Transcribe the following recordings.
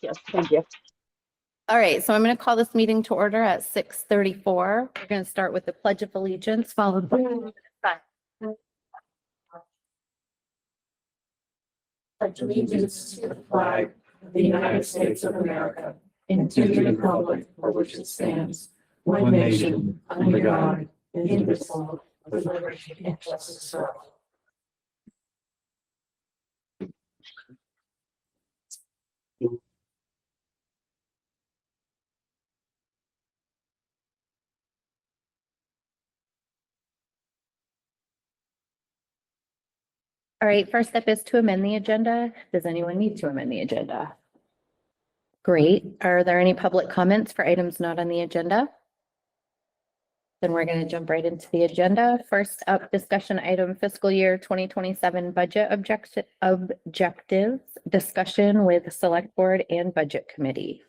Yes, thank you. All right, so I'm going to call this meeting to order at 6:34. We're going to start with the Pledge of Allegiance, followed by pledge allegiance to the flag of the United States of America and to the republic for which it stands, one nation, under God, indivisible, with liberty and justice for all. All right, first step is to amend the agenda. Does anyone need to amend the agenda? Great. Are there any public comments for items not on the agenda? Then we're going to jump right into the agenda. First up, discussion item fiscal year 2027 budget objectives, discussion with select board and budget committee.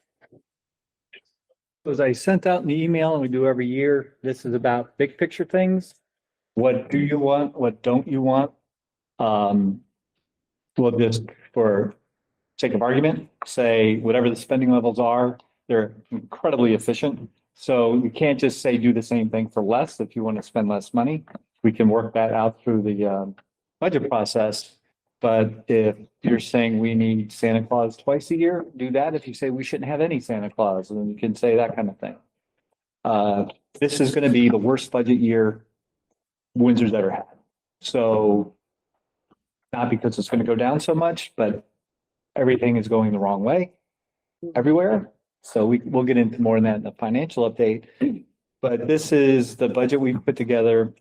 As I sent out in the email, and we do every year, this is about big picture things. What do you want? What don't you want? We'll just, for sake of argument, say whatever the spending levels are, they're incredibly efficient. So you can't just say do the same thing for less. If you want to spend less money, we can work that out through the budget process. But if you're saying we need Santa Claus twice a year, do that. If you say we shouldn't have any Santa Claus, then you can say that kind of thing. This is going to be the worst budget year Windsor's ever had. So not because it's going to go down so much, but everything is going the wrong way everywhere. So we'll get into more of that in the financial update. But this is the budget we've put together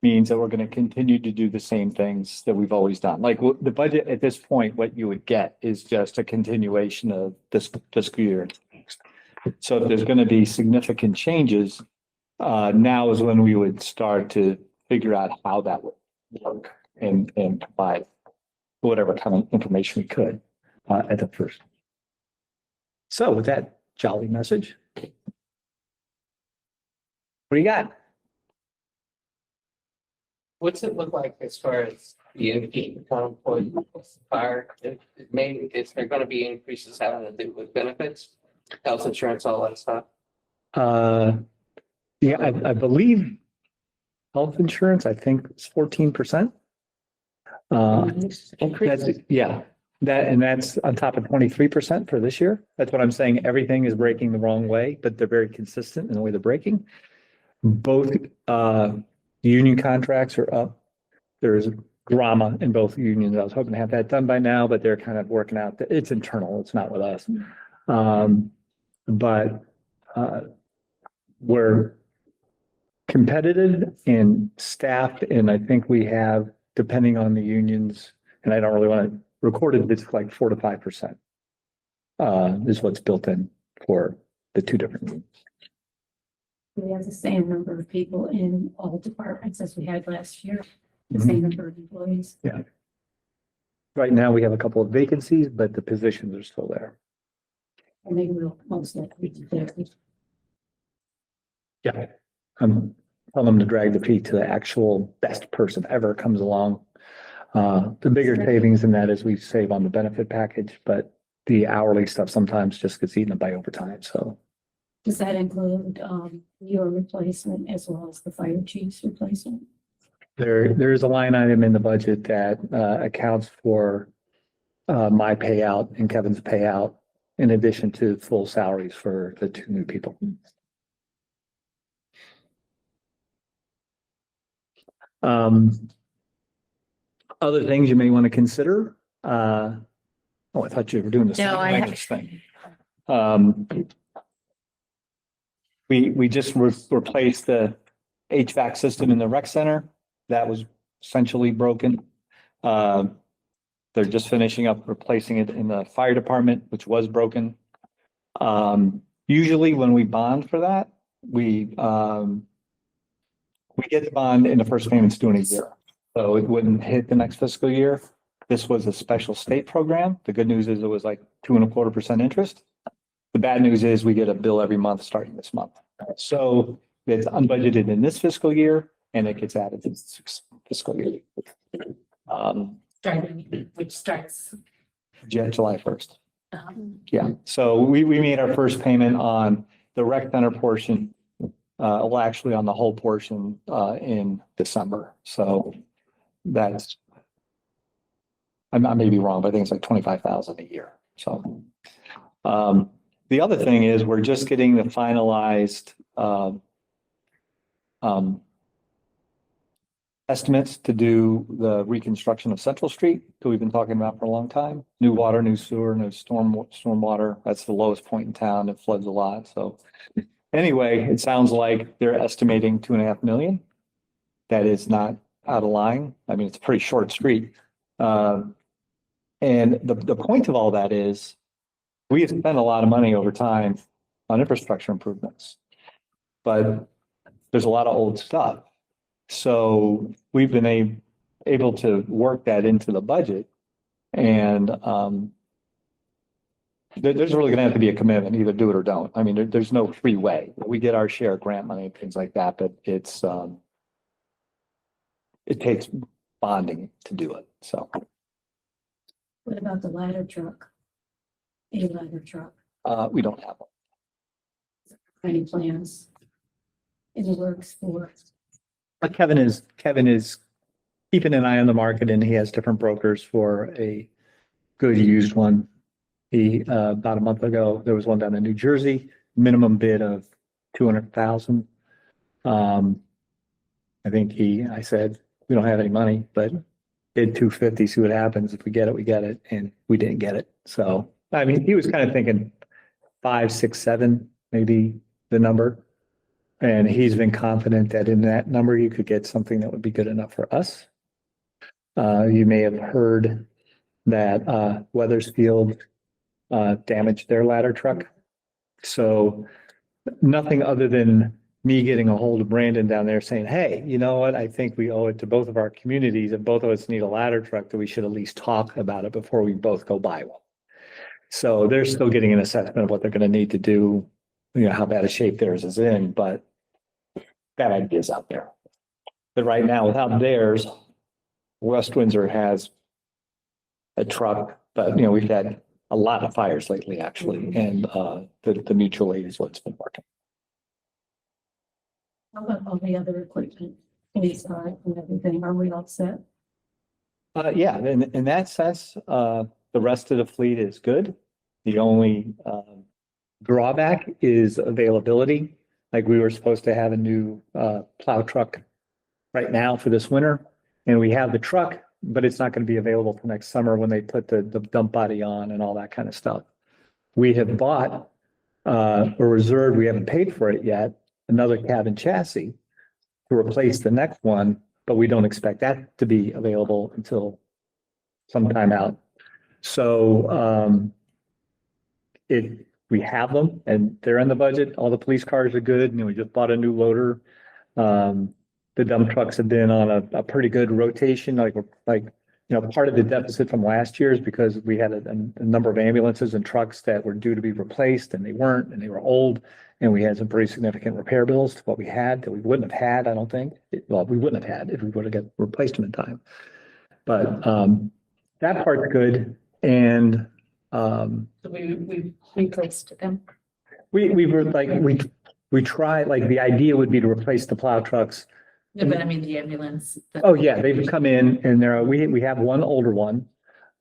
means that we're going to continue to do the same things that we've always done. Like the budget at this point, what you would get is just a continuation of this fiscal year. So if there's going to be significant changes, now is when we would start to figure out how that would work and provide whatever kind of information we could at the first. So with that jolly message, what do you got? What's it look like as far as the increase employee fire? Is there going to be increases having to do with benefits, health insurance, all that stuff? Yeah, I believe health insurance, I think it's 14%. Yeah, that's on top of 23% for this year. That's what I'm saying. Everything is breaking the wrong way, but they're very consistent in the way they're breaking. Both union contracts are up. There's drama in both unions. I was hoping to have that done by now, but they're kind of working out. It's internal. It's not with us. But we're competitive and staffed, and I think we have, depending on the unions, and I don't really want to record it, it's like 4 to 5% is what's built in for the two different unions. We have the same number of people in all departments as we had last year, the same number of employees. Yeah. Right now, we have a couple of vacancies, but the positions are still there. And they will most likely be there. Yeah. I'm telling them to drag the feet to the actual best person ever comes along. The bigger savings in that is we save on the benefit package, but the hourly stuff sometimes just gets eaten up by overtime. So Does that include your replacement as well as the fire chief's replacement? there is a line item in the budget that accounts for my payout and Kevin's payout in addition to full salaries for the two new people. Other things you may want to consider. Oh, I thought you were doing this thing. We just replaced the HVAC system in the rec center. That was essentially broken. They're just finishing up replacing it in the fire department, which was broken. Usually when we bond for that, we get the bond and the first payment's due in a year. So it wouldn't hit the next fiscal year. This was a special state program. The good news is it was like 2.25% interest. The bad news is we get a bill every month starting this month. So it's unbudgeted in this fiscal year and it gets added to this fiscal year. Which starts July 1st. Yeah, so we made our first payment on the rec center portion, well, actually on the whole portion, in December. So that's, I may be wrong, but I think it's like 25,000 a year. So, the other thing is we're just getting the finalized, estimates to do the reconstruction of Central Street that we've been talking about for a long time. New water, new sewer, no stormwater. That's the lowest point in town. It floods a lot. So anyway, it sounds like they're estimating 2.5 million. That is not out of line. I mean, it's a pretty short street. And the point of all that is we have spent a lot of money over time on infrastructure improvements, but there's a lot of old stuff. So we've been able to work that into the budget, and there's really going to have to be a commitment, either do it or don't. I mean, there's no free way. We get our share of grant money and things like that, but it takes bonding to do it. So What about the ladder truck? A ladder truck, we don't have one. any plans in the works for? But Kevin is keeping an eye on the market, and he has different brokers for a good used one. He, about a month ago, there was one down in New Jersey, minimum bid of 200,000. I said, we don't have any money, but bid 250, see what happens. If we get it, we get it, and we didn't get it. So, I mean, he was kind of thinking 5, 6, 7, maybe the number. And he's been confident that in that number, you could get something that would be good enough for us. You may have heard that Weathersfield damaged their ladder truck. So nothing other than me getting a hold of Brandon down there saying, hey, you know what? I think we owe it to both of our communities, and both of us need a ladder truck, that we should at least talk about it before we both go buy one. So they're still getting an assessment of what they're going to need to do, you know, how bad a shape theirs is in, but that idea is out there. But right now, without theirs, West Windsor has a truck, but you know, we've had a lot of fires lately, actually, and the mutual aid is what's been working. How about all the other equipment, police side and everything? Are we all set? Yeah, in that sense, the rest of the fleet is good. The only drawback is availability. Like, we were supposed to have a new plow truck right now for this winter, and we have the truck, but it's not going to be available for next summer when they put the dump body on and all that kind of stuff. We have bought or reserved, we haven't paid for it yet, another cabin chassis to replace the next one, but we don't expect that to be available until sometime out. So we have them and they're in the budget. All the police cars are good. And we just bought a new loader. The dump trucks have been on a pretty good rotation. Like, part of the deficit from last year is because we had a number of ambulances and trucks that were due to be replaced, and they weren't, and they were old. And we had some pretty significant repair bills to what we had that we wouldn't have had, I don't think. Well, we wouldn't have had if we would have got replaced them in time. But that part's good. And So we replaced them. we try, like, the idea would be to replace the plow trucks. Yeah, but I mean, the ambulance. Oh, yeah, they've come in and we have one older one.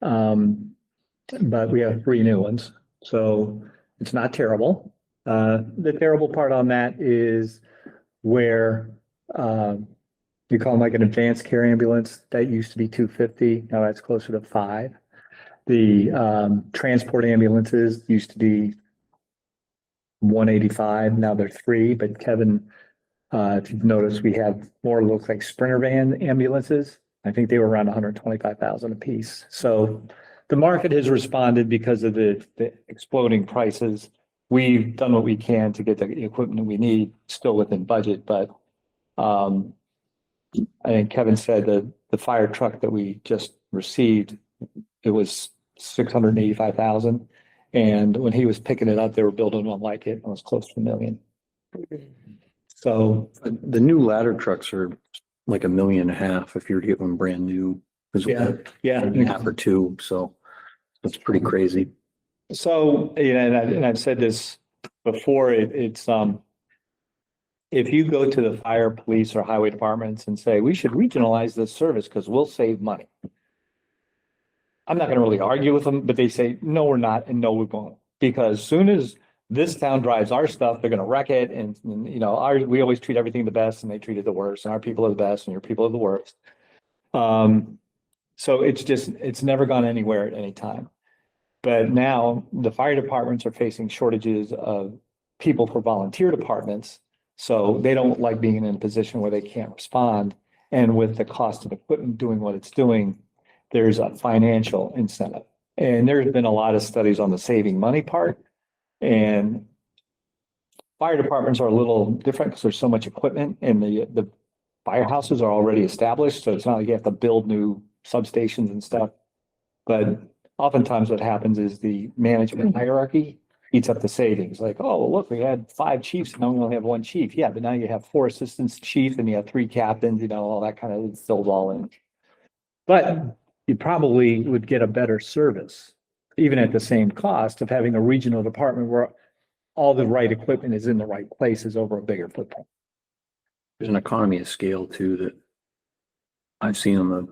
But we have 3 new ones, so it's not terrible. The terrible part on that is where you call them like an advanced care ambulance. That used to be 250. Now that's closer to 5. The transport ambulances used to be 185. Now they're 3. But Kevin, if you've noticed, we have more look like Sprinter van ambulances. I think they were around 125,000 a piece. So the market has responded because of the exploding prices. We've done what we can to get the equipment we need, still within budget, but I think Kevin said that the fire truck that we just received, it was 685,000. And when he was picking it up, they were building one like it, and it was close to $1 million. So The new ladder trucks are like $1.5 million if you were to get one brand new. yeah, $1.5 or $2 million, so that's pretty crazy. So, and I've said this before, if you go to the fire, police or highway departments and say, we should regionalize this service because we'll save money. I'm not going to really argue with them, but they say, no, we're not. And no, we won't. Because soon as this town drives our stuff, they're going to wreck it. And we always treat everything the best and they treat it the worst. And our people are the best and your people are the worst. So it's never gone anywhere at any time. But now the fire departments are facing shortages of people for volunteer departments. So they don't like being in a position where they can't respond. And with the cost of equipment doing what it's doing, there's a financial incentive. And there's been a lot of studies on the saving money part. And fire departments are a little different because there's so much equipment and the firehouses are already established. So it's not like you have to build new substations and stuff. But oftentimes what happens is the management hierarchy eats up the savings. Like, oh, look, we had 5 chiefs, and now we only have 1 chief. Yeah, but now you have 4 assistants chief and you have 3 captains, all that kind of fills all in. But you probably would get a better service, even at the same cost of having a regional department where all the right equipment is in the right places over a bigger footprint. There's an economy of scale too that I've seen on the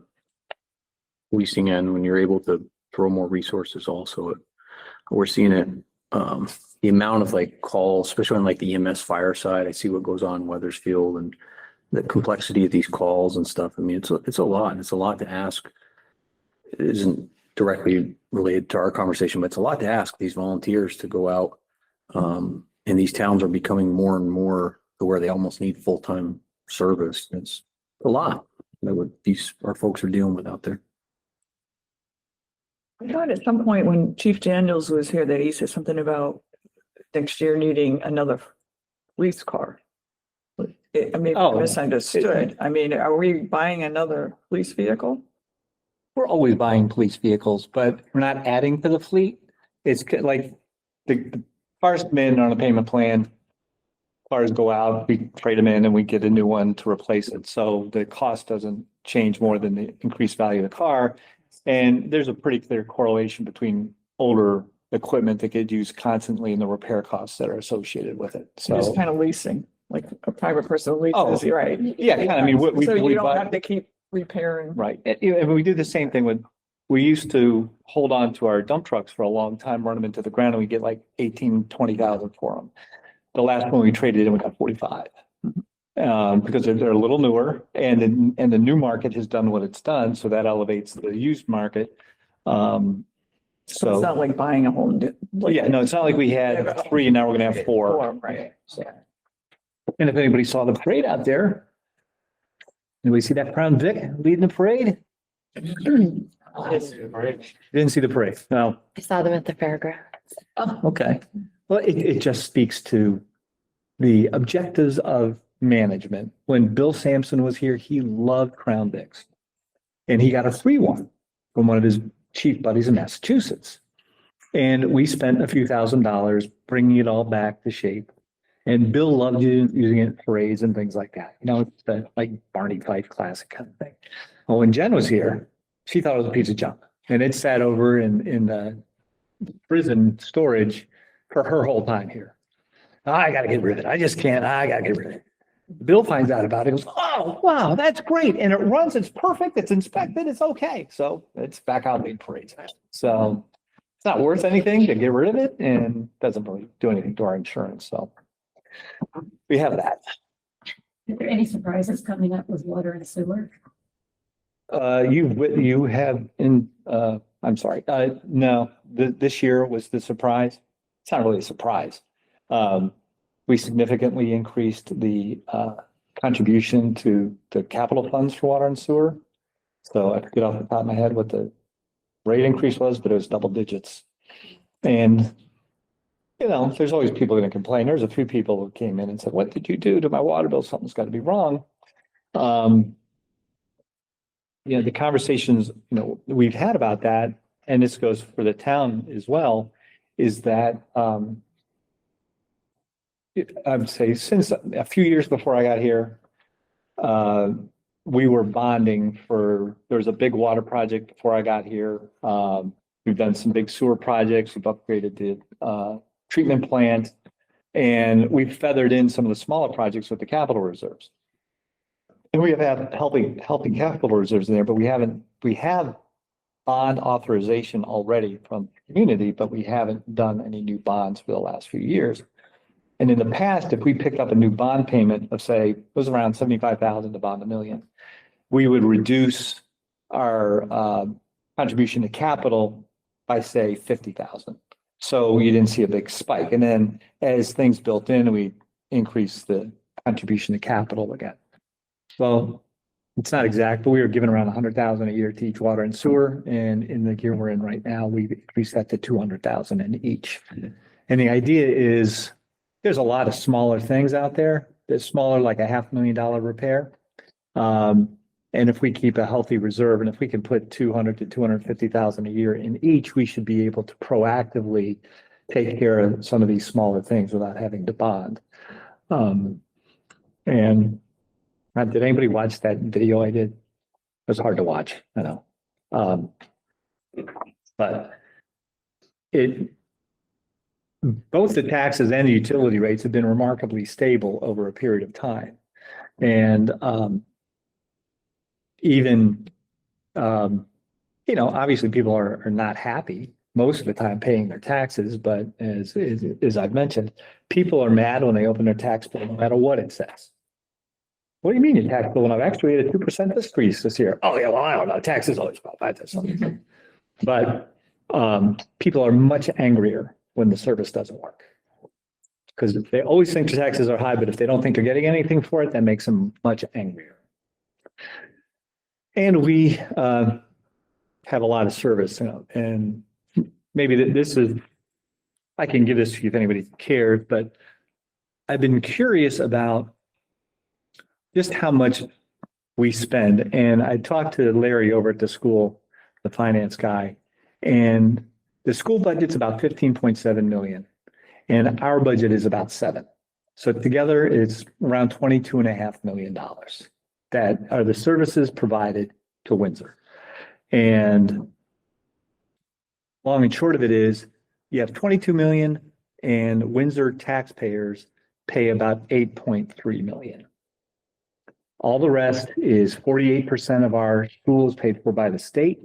leasing end when you're able to throw more resources also. We're seeing it, the amount of like calls, especially on like the EMS fire side. I see what goes on in Weathersfield and the complexity of these calls and stuff. I mean, it's a lot. It's a lot to ask. It isn't directly related to our conversation, but it's a lot to ask these volunteers to go out. And these towns are becoming more and more to where they almost need full-time service. It's a lot that what our folks are dealing with out there. I thought at some point when Chief Daniels was here that he said something about next year needing another police car. I mean, Oh. misunderstood. I mean, are we buying another police vehicle? We're always buying police vehicles, but we're not adding to the fleet. It's like the cars come in on a payment plan. Cars go out, we trade them in and we get a new one to replace it. So the cost doesn't change more than the increased value of the car. And there's a pretty clear correlation between older equipment that get used constantly and the repair costs that are associated with it. So Just kind of leasing, like a private person leases, Oh, right? yeah, kind of. I mean, So we you don't buy- have to keep repairing. Right. And we do the same thing we used to hold on to our dump trucks for a long time, run them into the ground and we get like 18, 20,000 for them. The last one we traded in, we got 45. Because they're a little newer and the new market has done what it's done. So that elevates the used market. So it's So, not like buying a whole new. yeah, no, it's not like we had 3 and now we're going to have 4. Right. And if anybody saw the parade out there, anybody see that Crown Vic leading the parade? Didn't see the parade. No. I saw them at the fairground. Oh, okay. Well, it just speaks to the objectives of management. When Bill Sampson was here, he loved Crown Vics. And he got a free one from one of his chief buddies in Massachusetts. And we spent a few $1,000s bringing it all back to shape. And Bill loved using it in parades and things like that. It's the like Barney Fife classic kind of thing. Well, when Jen was here, she thought it was a piece of junk. And it sat over in the prison storage for her whole time here. I got to get rid of it. I just can't. I got to get rid of it. Bill finds out about it. Goes, oh, wow, that's great. And it runs. It's perfect. It's inspected. It's okay. So it's back out in parades. So it's not worth anything to get rid of it and doesn't really do anything to our insurance. So we have that. Are there any surprises coming up with water and sewer? You have I'm sorry. No, this year was the surprise. It's not really a surprise. We significantly increased the contribution to the capital funds for water and sewer. So I forget off the top of my head what the rate increase was, but it was double digits. And there's always people going to complain. There's a few people who came in and said, "What did you do to my water bill? Something's got to be wrong." The conversations, we've had about that, and this goes for the town as well, is that, I would say since a few years before I got here, we were bonding there was a big water project before I got here. We've done some big sewer projects. We've upgraded the treatment plant. And we've feathered in some of the smaller projects with the capital reserves. And we have had healthy capital reserves in there, but we have bond authorization already from the community, but we haven't done any new bonds for the last few years. And in the past, if we picked up a new bond payment of, say, it was around 75,000 to bond $1 million, we would reduce our contribution to capital by, say, 50,000. So you didn't see a big spike. And then as things built in, we increased the contribution to capital again. Well, it's not exact, but we were giving around 100,000 a year to each water and sewer. And in the year we're in right now, we've increased that to 200,000 in each. And the idea is there's a lot of smaller things out there. There's smaller, like a $500,000 repair. And if we keep a healthy reserve, and if we can put 200 to 250,000 a year in each, we should be able to proactively take care of some of these smaller things without having to bond. And did anybody watch that video I did? It was hard to watch, I know. But both the taxes and the utility rates have been remarkably stable over a period of time. And even, obviously people are not happy most of the time paying their taxes, but as I've mentioned, people are mad when they open their tax bill, no matter what it says. What do you mean your tax bill went up? Actually, we had a 2% increase this year. Oh yeah, well, I don't know. Taxes always go up. That's something. But people are much angrier when the service doesn't work. Because they always think the taxes are high, but if they don't think they're getting anything for it, that makes them much angrier. And we have a lot of service, and maybe this is, I can give this to you if anybody cares, but I've been curious about just how much we spend. And I talked to Larry over at the school, the finance guy, and the school budget's about 15.7 million. And our budget is about 7. So together it's around $22.5 million that are the services provided to Windsor. And long and short of it is you have 22 million and Windsor taxpayers pay about 8.3 million. All the rest is 48% of our school is paid for by the state.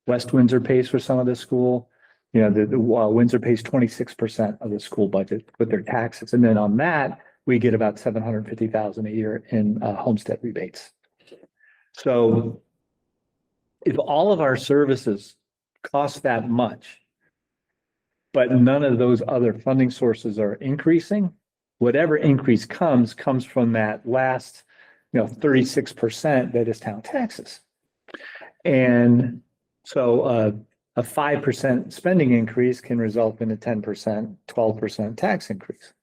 West Windsor pays for some of the school. Windsor pays 26% of the school budget with their taxes. And then on that, we get about 750,000 a year in homestead rebates. So if all of our services cost that much, but none of those other funding sources are increasing, whatever increase comes from that last, 36% that is town taxes. And so a 5% spending increase can result in a 10%, 12% tax increase.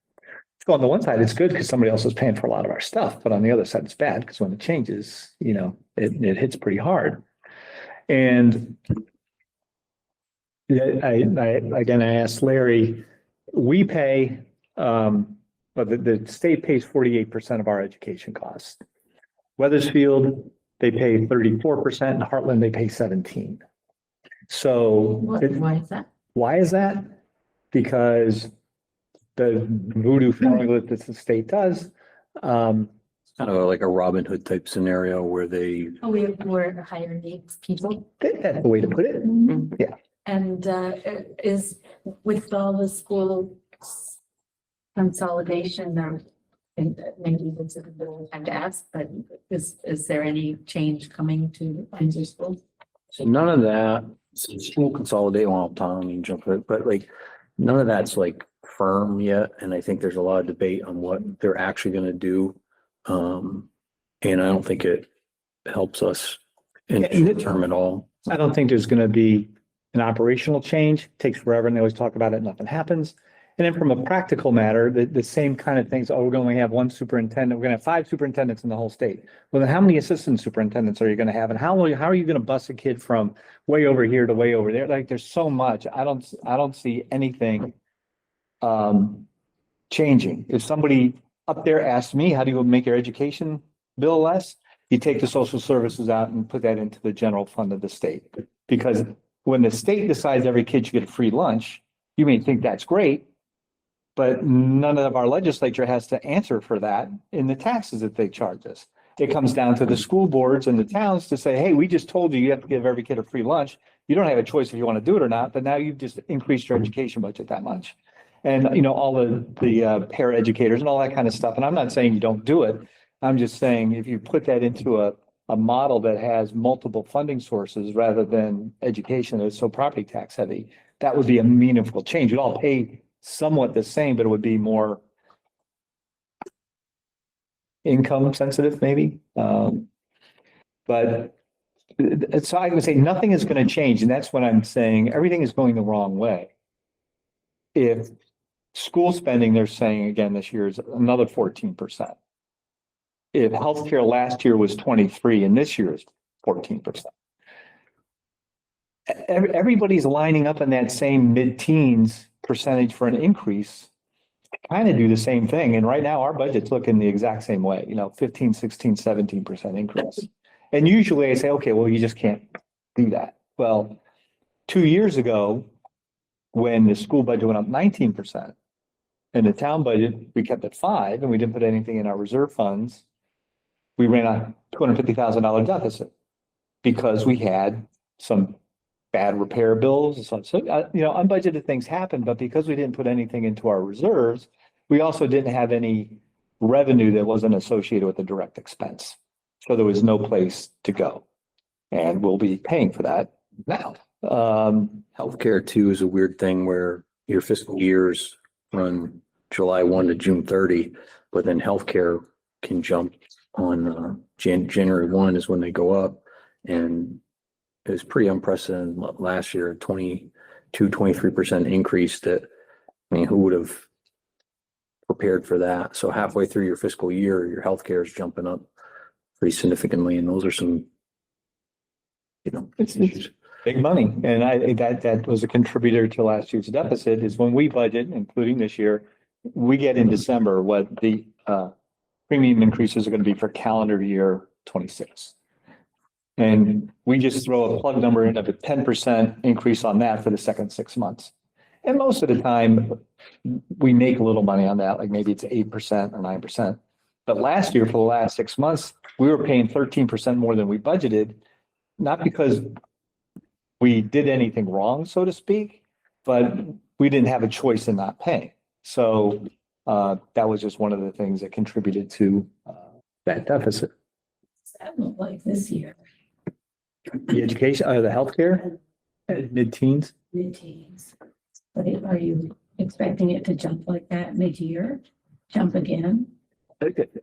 So on the one side, it's good because somebody else is paying for a lot of our stuff, but on the other side, it's bad because when it changes, it hits pretty hard. And I asked Larry, we pay, but the state pays 48% of our education costs. Weathersfield, they pay 34%, and Heartland, they pay 17%. So Why is that? why is that? Because the voodoo formula that the state does, Kind of like a Robin Hood type scenario where they, Oh, we're higher needs people. that's the way to put it. Yeah. And is with all the school consolidation, and maybe this is a little time to ask, but is there any change coming to Windsor schools? none of that, school consolidate, well, Tom, you can jump it, but like, none of that's like firm yet. And I think there's a lot of debate on what they're actually gonna do. And I don't think it helps us in the short term at all. I don't think there's going to be an operational change. It takes forever and they always talk about it, nothing happens. And then from a practical matter, the same kind of things, we're going to only have one superintendent. We're going to have 5 superintendents in the whole state. Well, then how many assistant superintendents are you going to have? And how are you going to bus a kid from way over here to way over there? Like, there's so much. I don't see anything changing. If somebody up there asked me, how do you make your education bill less? You take the social services out and put that into the general fund of the state, because when the state decides every kid should get a free lunch, you may think that's great, but none of our legislature has to answer for that in the taxes that they charge us. It comes down to the school boards and the towns to say, hey, we just told you you have to give every kid a free lunch. You don't have a choice if you want to do it or not, but now you've just increased your education budget that much. And, you know, all the para educators and all that kind of stuff. And I'm not saying you don't do it. I'm just saying if you put that into a model that has multiple funding sources rather than education that's so property tax heavy, that would be a meaningful change. We'd all pay somewhat the same, but it would be more income sensitive, maybe. But so I would say nothing is going to change. And that's what I'm saying. Everything is going the wrong way. If school spending, they're saying again this year is another 14%. If healthcare last year was 23 and this year is 14%. Everybody's lining up in that same mid-teens percentage for an increase, kind of do the same thing. And right now our budget's looking the exact same way, you know, 15, 16, 17% increase. And usually I say, okay, well, you just can't do that. Well, 2 years ago, when the school budget went up 19% and the town budget, we kept at 5% and we didn't put anything in our reserve funds, we ran a $250,000 deficit because we had some bad repair bills and so, you know, unbudgeted things happen, but because we didn't put anything into our reserves, we also didn't have any revenue that wasn't associated with the direct expense. So there was no place to go. And we'll be paying for that now. Healthcare too is a weird thing where your fiscal years run July 1 to June 30, but then healthcare can jump on January 1 is when they go up. And it was pretty unprecedented last year, 23% increase that, I mean, who would have prepared for that? So halfway through your fiscal year, your healthcare is jumping up pretty significantly. And those are some, you know, It's issues. big money. And that was a contributor to last year's deficit is when we budget, including this year, we get in December what the premium increases are going to be for calendar year 26. And we just throw a plug number in of a 10% increase on that for the second 6 months. And most of the time we make a little money on that, like maybe it's 8% or 9%. But last year, for the last 6 months, we were paying 13% more than we budgeted, not because we did anything wrong, so to speak, but we didn't have a choice in not paying. So that was just one of the things that contributed to that deficit. That look like this year, The education, the healthcare, mid-teens. mid-teens. But are you expecting it to jump like that mid-year? Jump again?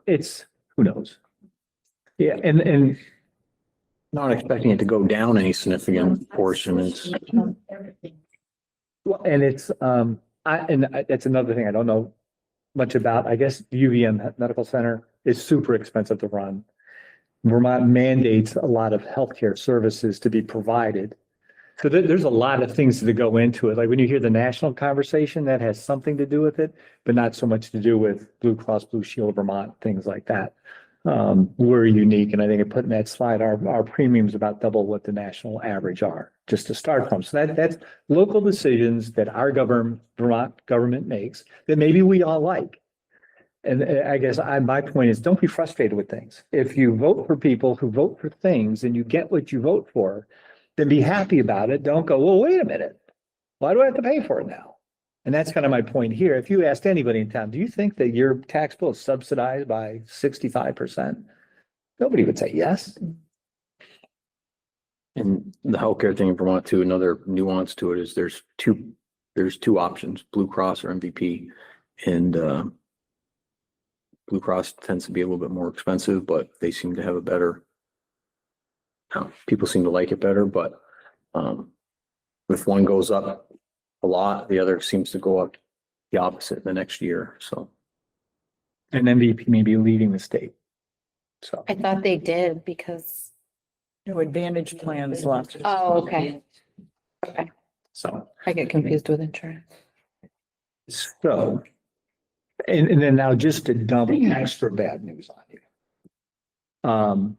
It's, who knows? Yeah, and Not expecting it to go down any significant portion. It's, Everything. well, and it's, that's another thing I don't know much about. I guess UVM Medical Center is super expensive to run. Vermont mandates a lot of healthcare services to be provided. So there's a lot of things that go into it. Like when you hear the national conversation, that has something to do with it, but not so much to do with Blue Cross Blue Shield of Vermont, things like that. We're unique. And I think I put in that slide, our premiums about double what the national average are, just to start from. So that's local decisions that our Vermont government makes that maybe we all like. And I guess my point is, don't be frustrated with things. If you vote for people who vote for things and you get what you vote for, then be happy about it. Don't go, well, wait a minute. Why do I have to pay for it now? And that's kind of my point here. If you asked anybody in town, do you think that your tax bill is subsidized by 65%? Nobody would say yes. and the healthcare thing in Vermont too, another nuance to it is there's two options, Blue Cross or MVP. And Blue Cross tends to be a little bit more expensive, but they seem to have a better, people seem to like it better, but if one goes up a lot, the other seems to go up the opposite the next year, so. And MVP may be leaving the state. So. I thought they did because, No advantage plans left. oh, okay. Okay, So. I get confused with insurance. So, and then now just to dump extra bad news on you.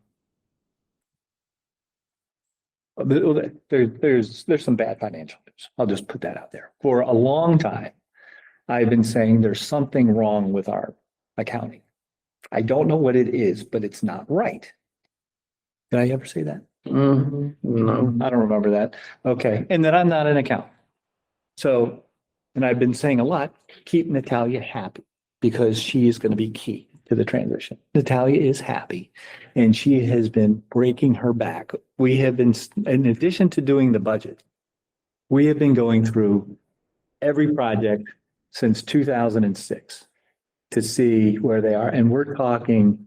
There's some bad financial news. I'll just put that out there. For a long time, I've been saying there's something wrong with our accounting. I don't know what it is, but it's not right. Did I ever say that? No, I don't remember that. Okay, and that I'm not an accountant. So, and I've been saying a lot, keep Natalia happy because she is going to be key to the transition. Natalia is happy and she has been breaking her back. We have been, in addition to doing the budget, we have been going through every project since 2006 to see where they are. And we're talking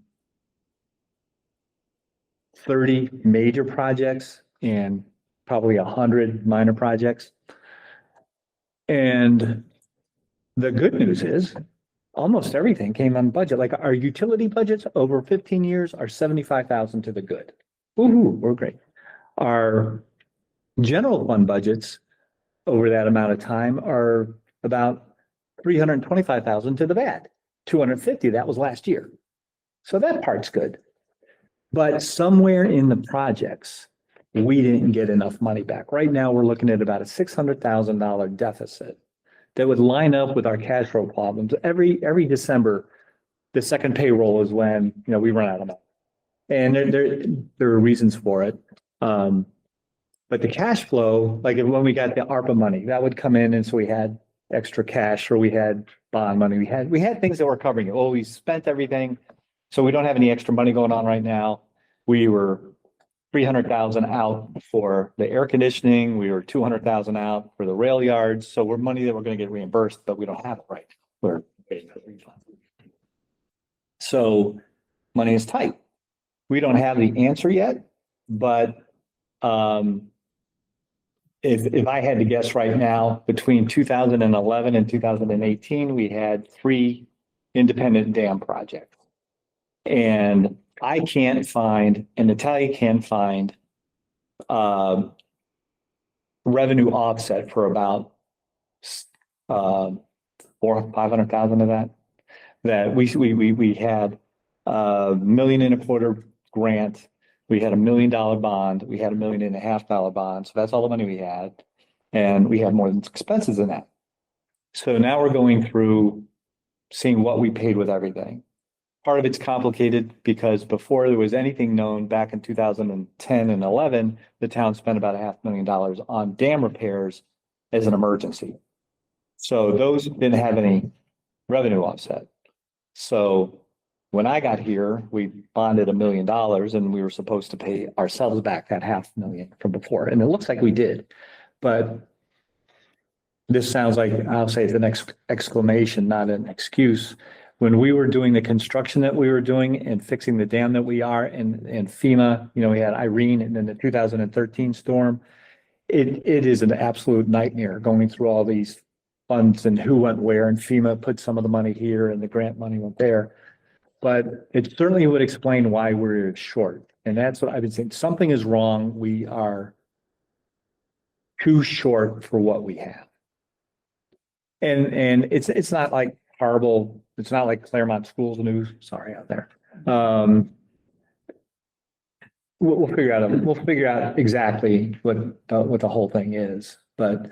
30 major projects and probably 100 minor projects. And the good news is almost everything came on budget. Like our utility budgets over 15 years are 75,000 to the good. Ooh, we're great. Our general fund budgets over that amount of time are about 325,000 to the bad. 250, that was last year. So that part's good. But somewhere in the projects, we didn't get enough money back. Right now, we're looking at about a $600,000 deficit that would line up with our cash flow problems. Every December, the second payroll is when, we run out of money. And there are reasons for it. But the cash flow, like when we got the ARPA money, that would come in, and so we had extra cash, or we had bond money. We had things that were covering it. Oh, we spent everything, so we don't have any extra money going on right now. We were 300,000 out for the air conditioning. We were 200,000 out for the rail yards. So we're money that we're going to get reimbursed, but we don't have it right. We're waiting for the refund. So money is tight. We don't have the answer yet, but if I had to guess right now, between 2011 and 2018, we had 3 independent dam projects. And I can't find, and Natalia can't find, revenue offset for about 500,000 of that. That we had $1.25 million grant. We had $1 million bond. We had $1.5 million bond. So that's all the money we had. And we had more than expenses than that. So now we're going through seeing what we paid with everything. Part of it's complicated because before there was anything known back in 2010 and 11, the town spent about $500,000 on dam repairs as an emergency. So those didn't have any revenue offset. So when I got here, we bonded $1 million and we were supposed to pay ourselves back that $500,000 from before. And it looks like we did, but this sounds like, I'll say it's an exclamation, not an excuse. When we were doing the construction that we were doing and fixing the dam that we are and FEMA, we had Irene and then the 2013 storm. It is an absolute nightmare going through all these funds and who went where, and FEMA put some of the money here and the grant money went there. But it certainly would explain why we're short. And that's what I've been saying. Something is wrong. We are too short for what we have. And it's not like horrible. It's not like Claremont Schools News. Sorry out there. We'll figure out. We'll figure out exactly what the whole thing is. But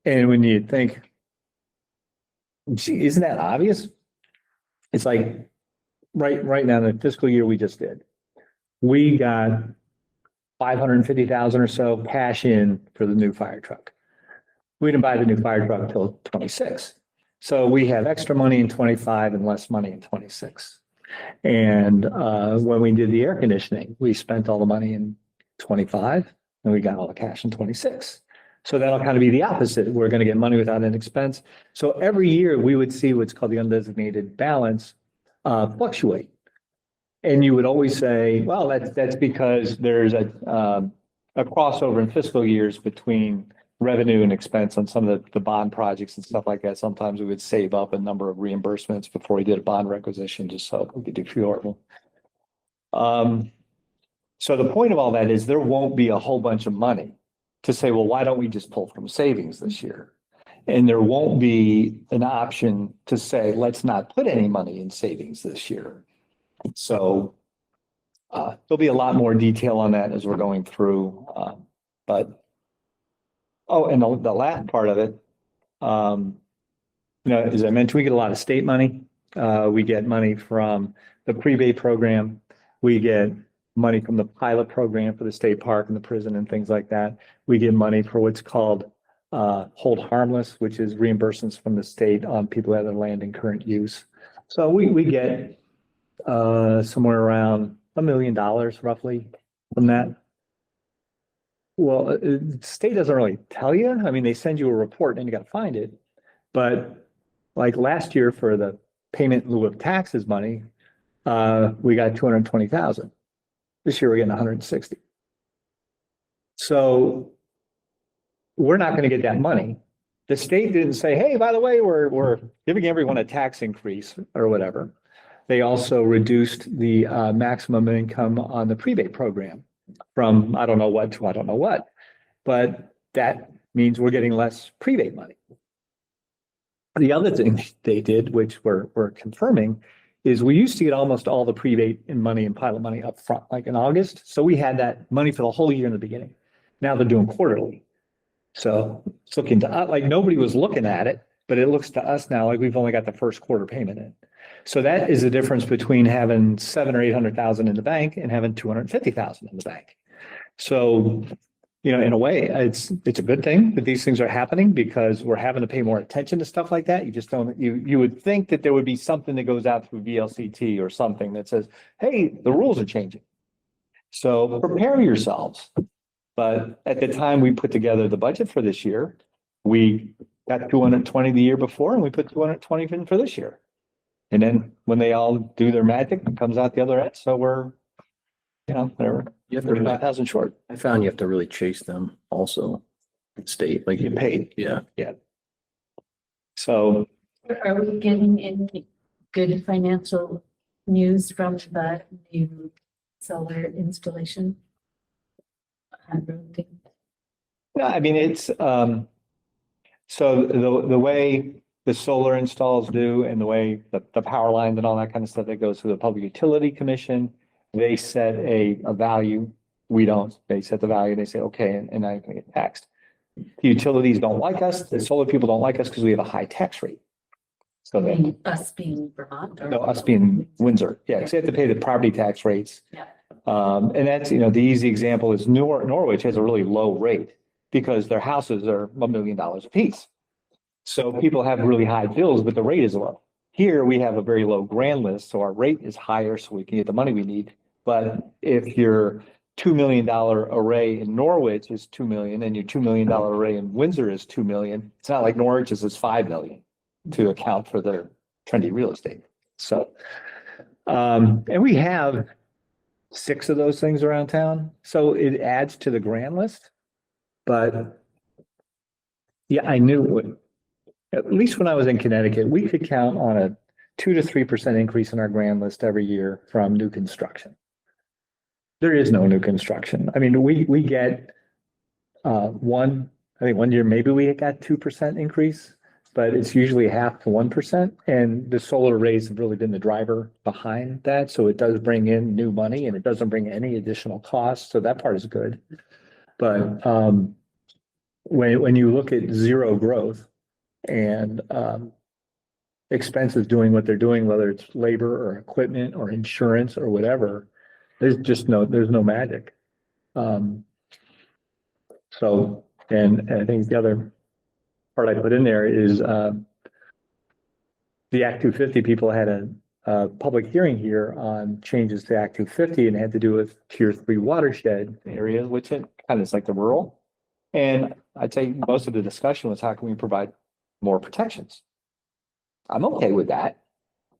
and when you think, gee, isn't that obvious? It's like right now the fiscal year we just did, we got 550,000 or so cash in for the new fire truck. We didn't buy the new fire truck until 26. So we have extra money in 25 and less money in 26. And when we did the air conditioning, we spent all the money in 25 and we got all the cash in 26. So that'll kind of be the opposite. We're going to get money without an expense. So every year we would see what's called the undesignated balance fluctuate. And you would always say, well, that's because there's a crossover in fiscal years between revenue and expense on some of the bond projects and stuff like that. Sometimes we would save up a number of reimbursements before we did a bond requisition, just so we could do affordable. So the point of all that is there won't be a whole bunch of money to say, well, why don't we just pull from savings this year? And there won't be an option to say, let's not put any money in savings this year. So there'll be a lot more detail on that as we're going through. But, oh, and the last part of it, as I mentioned, we get a lot of state money. We get money from the pre-Bay program. We get money from the pilot program for the state park and the prison and things like that. We get money for what's called hold harmless, which is reimbursements from the state on people who have their land in current use. So we get somewhere around $1 million roughly from that. Well, the state doesn't really tell you. I mean, they send you a report and you got to find it. But like last year for the payment in lieu of taxes money, we got 220,000. This year we're getting 160. So we're not going to get that money. The state didn't say, hey, by the way, we're giving everyone a tax increase or whatever. They also reduced the maximum income on the pre-Bay program from I don't know what to I don't know what. But that means we're getting less pre-Bay money. The other thing they did, which we're confirming, is we used to get almost all the pre-Bay money and pilot money up front, like in August. So we had that money for the whole year in the beginning. Now they're doing quarterly. So it's looking to like nobody was looking at it, but it looks to us now like we've only got the first quarter payment in. So that is the difference between having 700,000 or 800,000 in the bank and having 250,000 in the bank. So, in a way, it's a good thing that these things are happening because we're having to pay more attention to stuff like that. You just don't, you would think that there would be something that goes out through VLCT or something that says, hey, the rules are changing. So prepare yourselves. But at the time we put together the budget for this year, we got 220 the year before and we put 220 in for this year. And then when they all do their magic, it comes out the other end. So we're, whatever, You have to really, 35,000 short. I found you have to really chase them also, state, like Get paid. Yeah. So Are we getting any good financial news from the new solar installation? no, I mean, it's, so the way the solar installs do and the way the power lines and all that kind of stuff that goes through the Public Utility Commission, they set a value. We don't. They set the value. They say, okay, and I can get taxed. The utilities don't like us. The solar people don't like us because we have a high tax rate. So they, Us being Vermont? Or no, us being Windsor. Yeah, because they have to pay the property tax rates. Yeah. And that's, the easy example is Norwich has a really low rate because their houses are $1 million a piece. So people have really high bills, but the rate is low. Here we have a very low grand list, so our rate is higher, so we can get the money we need. But if your $2 million array in Norwich is 2 million and your $2 million array in Windsor is 2 million, it's not like Norwich's is 5 million to account for their trendy real estate. So, and we have 6 of those things around town, so it adds to the grand list. But yeah, I knew at least when I was in Connecticut, we could count on a 2 to 3% increase in our grand list every year from new construction. There is no new construction. I mean, we get I think one year maybe we got 2% increase, but it's usually 0.5 to 1%. And the solar arrays have really been the driver behind that. So it does bring in new money and it doesn't bring any additional costs. So that part is good. But when you look at zero growth and expenses doing what they're doing, whether it's labor or equipment or insurance or whatever, there's no magic. So, and I think the other part I put in there is the Act 250 people had a public hearing here on changes to Act 250 and it had to do with Tier 3 watershed areas, which it kind of is like the rural. And I'd say most of the discussion was how can we provide more protections? I'm okay with that,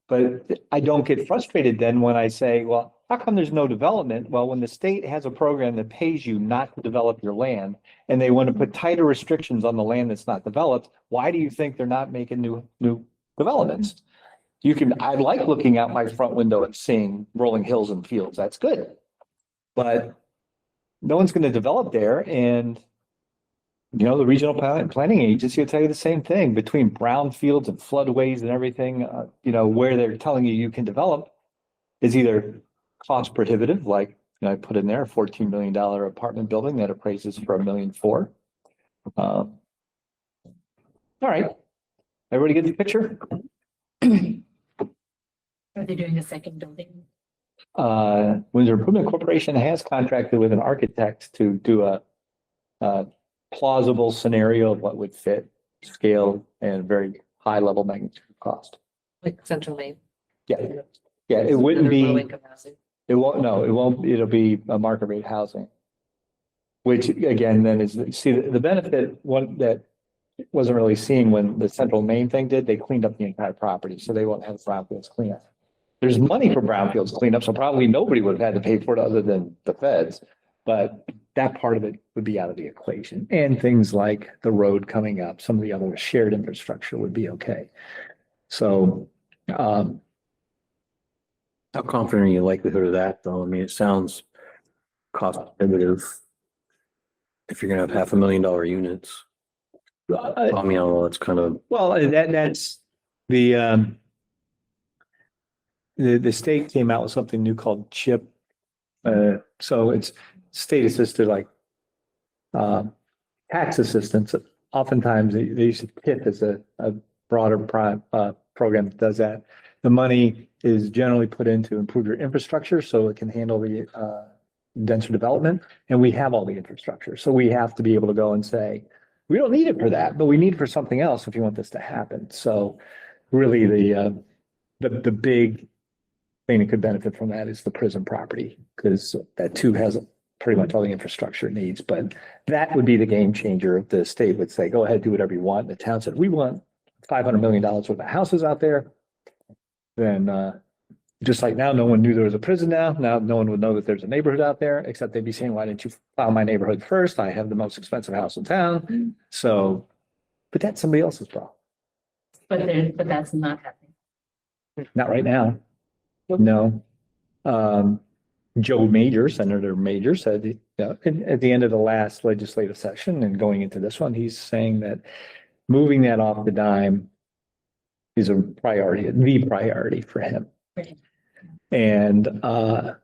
but I don't get frustrated then when I say, well, how come there's no development? Well, when the state has a program that pays you not to develop your land and they want to put tighter restrictions on the land that's not developed, why do you think they're not making new developments? I like looking out my front window and seeing rolling hills and fields. That's good. But no one's going to develop there. And the regional planning agency will tell you the same thing between brownfields and floodways and everything, where they're telling you can develop is either cost prohibitive, like I put in there a $14 million apartment building that appraises for $1.4 million. All right. Everybody get the picture? Are they doing a second building? Windsor Improvement Corporation has contracted with an architect to do a plausible scenario of what would fit scale and very high level magnitude cost. Like Central Maine. Yeah, yeah, it wouldn't Low be, income housing. it won't, no, it won't, it'll be a market rate housing. Which again, then is, see, the benefit, one that wasn't really seen when the Central Maine thing did, they cleaned up the entire property, so they won't have brownfields cleanup. There's money for brownfields cleanup, so probably nobody would have had to pay for it other than the feds. But that part of it would be out of the equation. And things like the road coming up, some of the other shared infrastructure would be okay. So, How confident are you in the likelihood of that, though? I mean, it sounds cost prohibitive. If you're gonna have $500,000 units, I mean, well, it's kind of, well, that's the state came out with something new called CHIP. So it's state assisted, like tax assistance. Oftentimes they use TIP as a broader program that does that. The money is generally put in to improve your infrastructure so it can handle the denser development. And we have all the infrastructure. So we have to be able to go and say, we don't need it for that, but we need it for something else if you want this to happen. So really the big thing that could benefit from that is the prison property, because that too has pretty much all the infrastructure it needs. But that would be the game changer if the state would say, go ahead, do whatever you want. And the town said, we want $500 million worth of houses out there. Then just like now, no one knew there was a prison now. Now no one would know that there's a neighborhood out there, except they'd be saying, why didn't you file my neighborhood first? I have the most expensive house in town. So, but that's somebody else's problem. But that's not happening. Not right now. No. Joe Major, Senator Major said, at the end of the last legislative session and going into this one, he's saying that moving that off the dime is a priority, the priority for him. Right. And the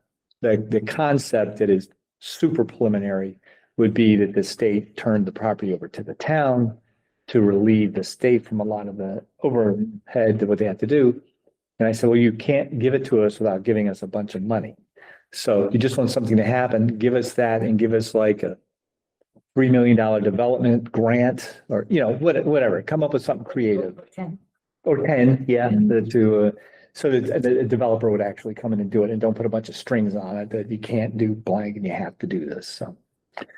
concept that is super preliminary would be that the state turned the property over to the town to relieve the state from a lot of the overhead to what they have to do. And I said, well, you can't give it to us without giving us a bunch of money. So you just want something to happen, give us that and give us like a $3 million development grant or, whatever, come up with something creative. 10. Or 10, yeah, so that the developer would actually come in and do it and don't put a bunch of strings on it that you can't do blank and you have to do this, so.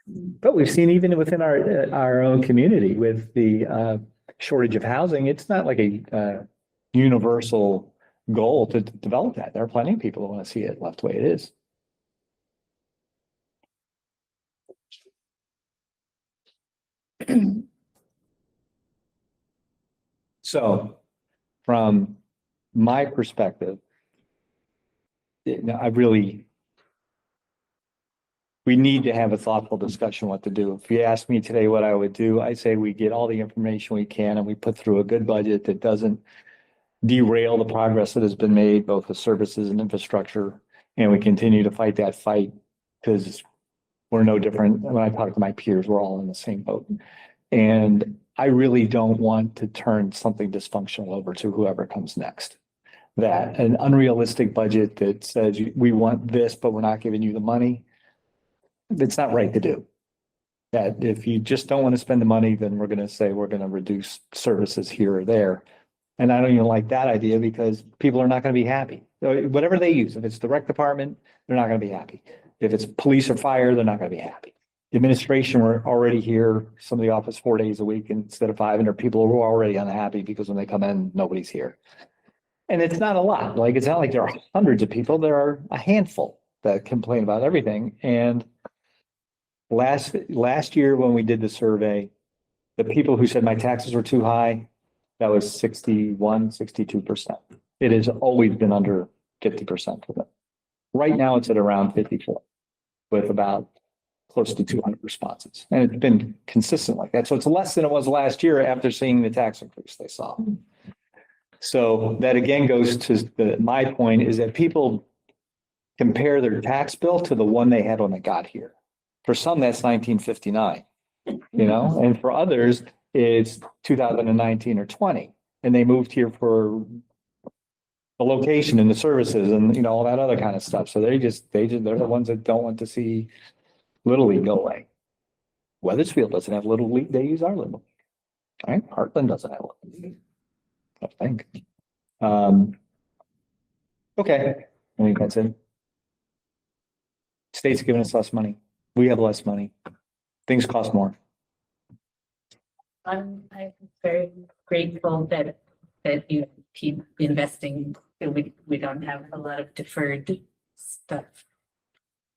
But we've seen even within our own community with the shortage of housing, it's not like a universal goal to develop that. There are plenty of people who want to see it left the way it is. So from my perspective, we need to have a thoughtful discussion what to do. If you ask me today what I would do, I say we get all the information we can and we put through a good budget that doesn't derail the progress that has been made, both with services and infrastructure. And we continue to fight that fight because we're no different. When I talk to my peers, we're all in the same boat. And I really don't want to turn something dysfunctional over to whoever comes next. That an unrealistic budget that says we want this, but we're not giving you the money. It's not right to do. That if you just don't want to spend the money, then we're going to say we're going to reduce services here or there. And I don't even like that idea because people are not going to be happy. Whatever they use, if it's the rec department, they're not going to be happy. If it's police or fire, they're not going to be happy. The administration were already here, some of the office 4 days a week instead of 5, and there are people who are already unhappy because when they come in, nobody's here. And it's not a lot. Like, it's not like there are hundreds of people. There are a handful that complain about everything. And last year when we did the survey, the people who said my taxes were too high, that was 62%. It has always been under 50% for them. Right now it's at around 54 with about close to 200 responses. And it's been consistent like that. So it's less than it was last year after seeing the tax increase they saw. So that again goes to my point is that people compare their tax bill to the one they had when they got here. For some, that's 1959, you know, and for others, it's 2019 or 20. And they moved here for the location and the services and, you know, all that other kind of stuff. So they're the ones that don't want to see Little League go away. Weathersfield doesn't have Little League. They use our Little League. Right? Heartland doesn't have Little League. I think. Okay. I think that's it. State's giving us less money. We have less money. Things cost more. I'm very grateful that you keep investing. We don't have a lot of deferred stuff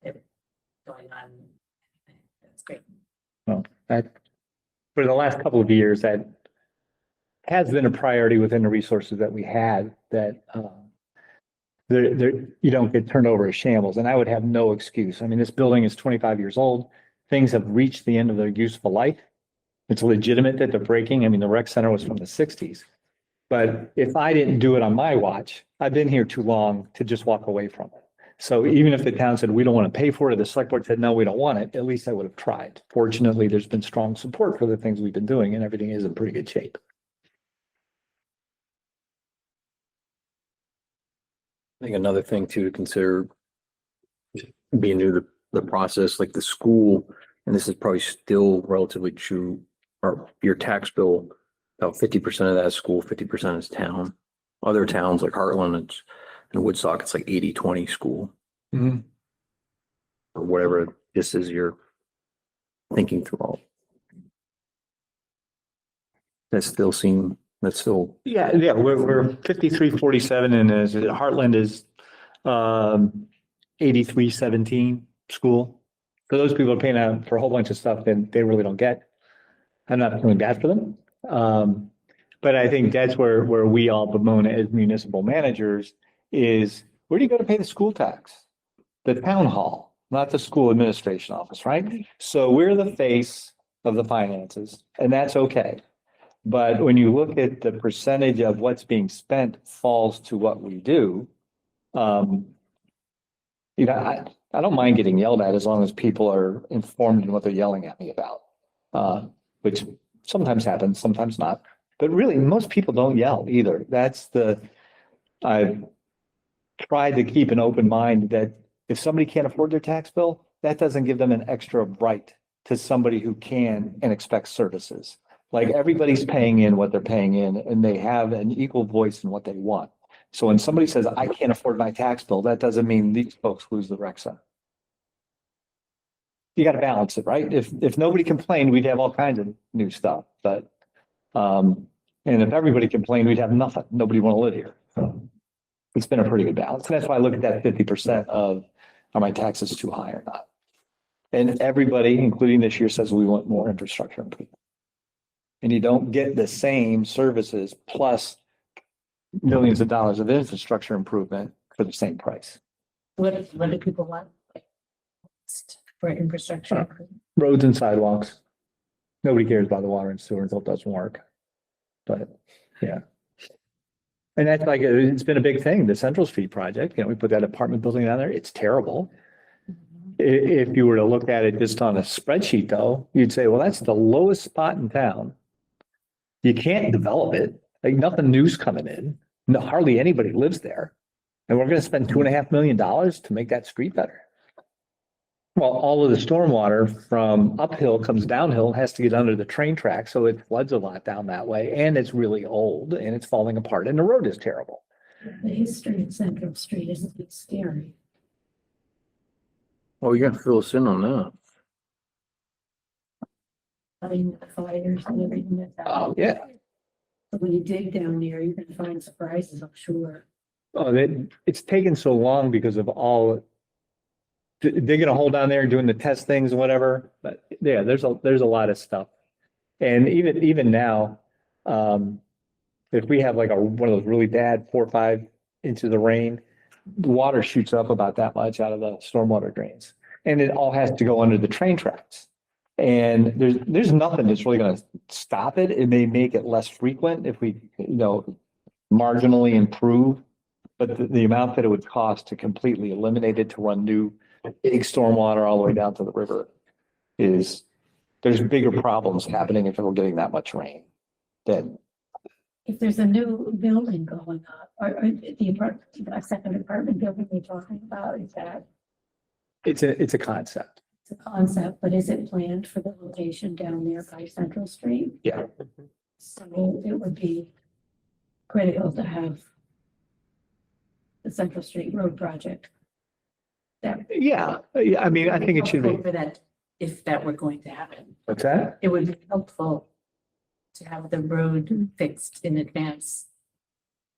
going on. That's great. Well, that, for the last couple of years, that has been a priority within the resources that we had, that you don't get turned over as shambles, and I would have no excuse. I mean, this building is 25 years old. Things have reached the end of their useful life. It's legitimate that they're breaking. I mean, the rec center was from the 60s. But if I didn't do it on my watch, I've been here too long to just walk away from it. So even if the town said, we don't want to pay for it, or the select board said, no, we don't want it, at least I would have tried. Fortunately, there's been strong support for the things we've been doing, and everything is in pretty good shape. I think another thing too to consider, being new to the process, like the school, and this is probably still relatively true, or your tax bill, about 50% of that is school, 50% is town. Other towns like Heartland and Woodstock, it's like 80-20 school. Mhm. Or whatever this is you're thinking through all. That's still Yeah, we're 53-47, and Heartland is 83-17 school. For those people who are paying out for a whole bunch of stuff, then they really don't get. I'm not feeling bad for them. But I think that's where we all bemoan as municipal managers is, where do you go to pay the school tax? The town hall, not the school administration office, right? So we're the face of the finances, and that's okay. But when you look at the percentage of what's being spent falls to what we do, you know, I don't mind getting yelled at as long as people are informed in what they're yelling at me about, which sometimes happens, sometimes not. But really, most people don't yell either. I've tried to keep an open mind that if somebody can't afford their tax bill, that doesn't give them an extra right to somebody who can and expects services. Like, everybody's paying in what they're paying in, and they have an equal voice in what they want. So when somebody says, I can't afford my tax bill, that doesn't mean these folks lose the rec center. You got to balance it, right? If nobody complained, we'd have all kinds of new stuff, but, and if everybody complained, we'd have nothing. Nobody want to live here. So it's been a pretty good balance. And that's why I look at that 50% of, are my taxes too high or not? And everybody, including this year, says we want more infrastructure improvement. And you don't get the same services plus millions of dollars of infrastructure improvement for the same price. What do people want? For infrastructure? Roads and sidewalks. Nobody cares about the water and sewer until it doesn't work. But yeah. And that's like, it's been a big thing, the Central Street project, you know, we put that apartment building down there. It's terrible. If you were to look at it just on a spreadsheet though, you'd say, well, that's the lowest spot in town. You can't develop it, like nothing new's coming in. No, hardly anybody lives there. And we're gonna spend $2.5 million to make that street better. Well, all of the stormwater from uphill comes downhill, has to get under the train track, so it floods a lot down that way, and it's really old and it's falling apart, and the road is terrible. The history of Central Street is a bit scary. well, you're gonna fill us in on that. I mean, the fires and everything that's Oh, out. yeah. But when you dig down there, you're gonna find surprises, I'm sure. Oh, it's taken so long because of all digging a hole down there, doing the test things and whatever, but yeah, there's a lot of stuff. And even now, if we have like one of those really bad 4 or 5 inches of rain, the water shoots up about that much out of the stormwater drains. And it all has to go under the train tracks. And there's nothing that's really gonna stop it. It may make it less frequent if we, you know, marginally improve But the amount that it would cost to completely eliminate it, to run new big stormwater all the way down to the river is, there's bigger problems happening if we're getting that much rain. Then, If there's a new building going up, or the apartment, a second apartment building you're talking about, is that it's a concept. it's a concept, but is it planned for the location down there by Central Street? Yeah. So it would be critical to have the Central Street Road project. That Yeah, I mean, I think it should be. For that, if that were going to happen, What's that? it would be helpful to have the road fixed in advance.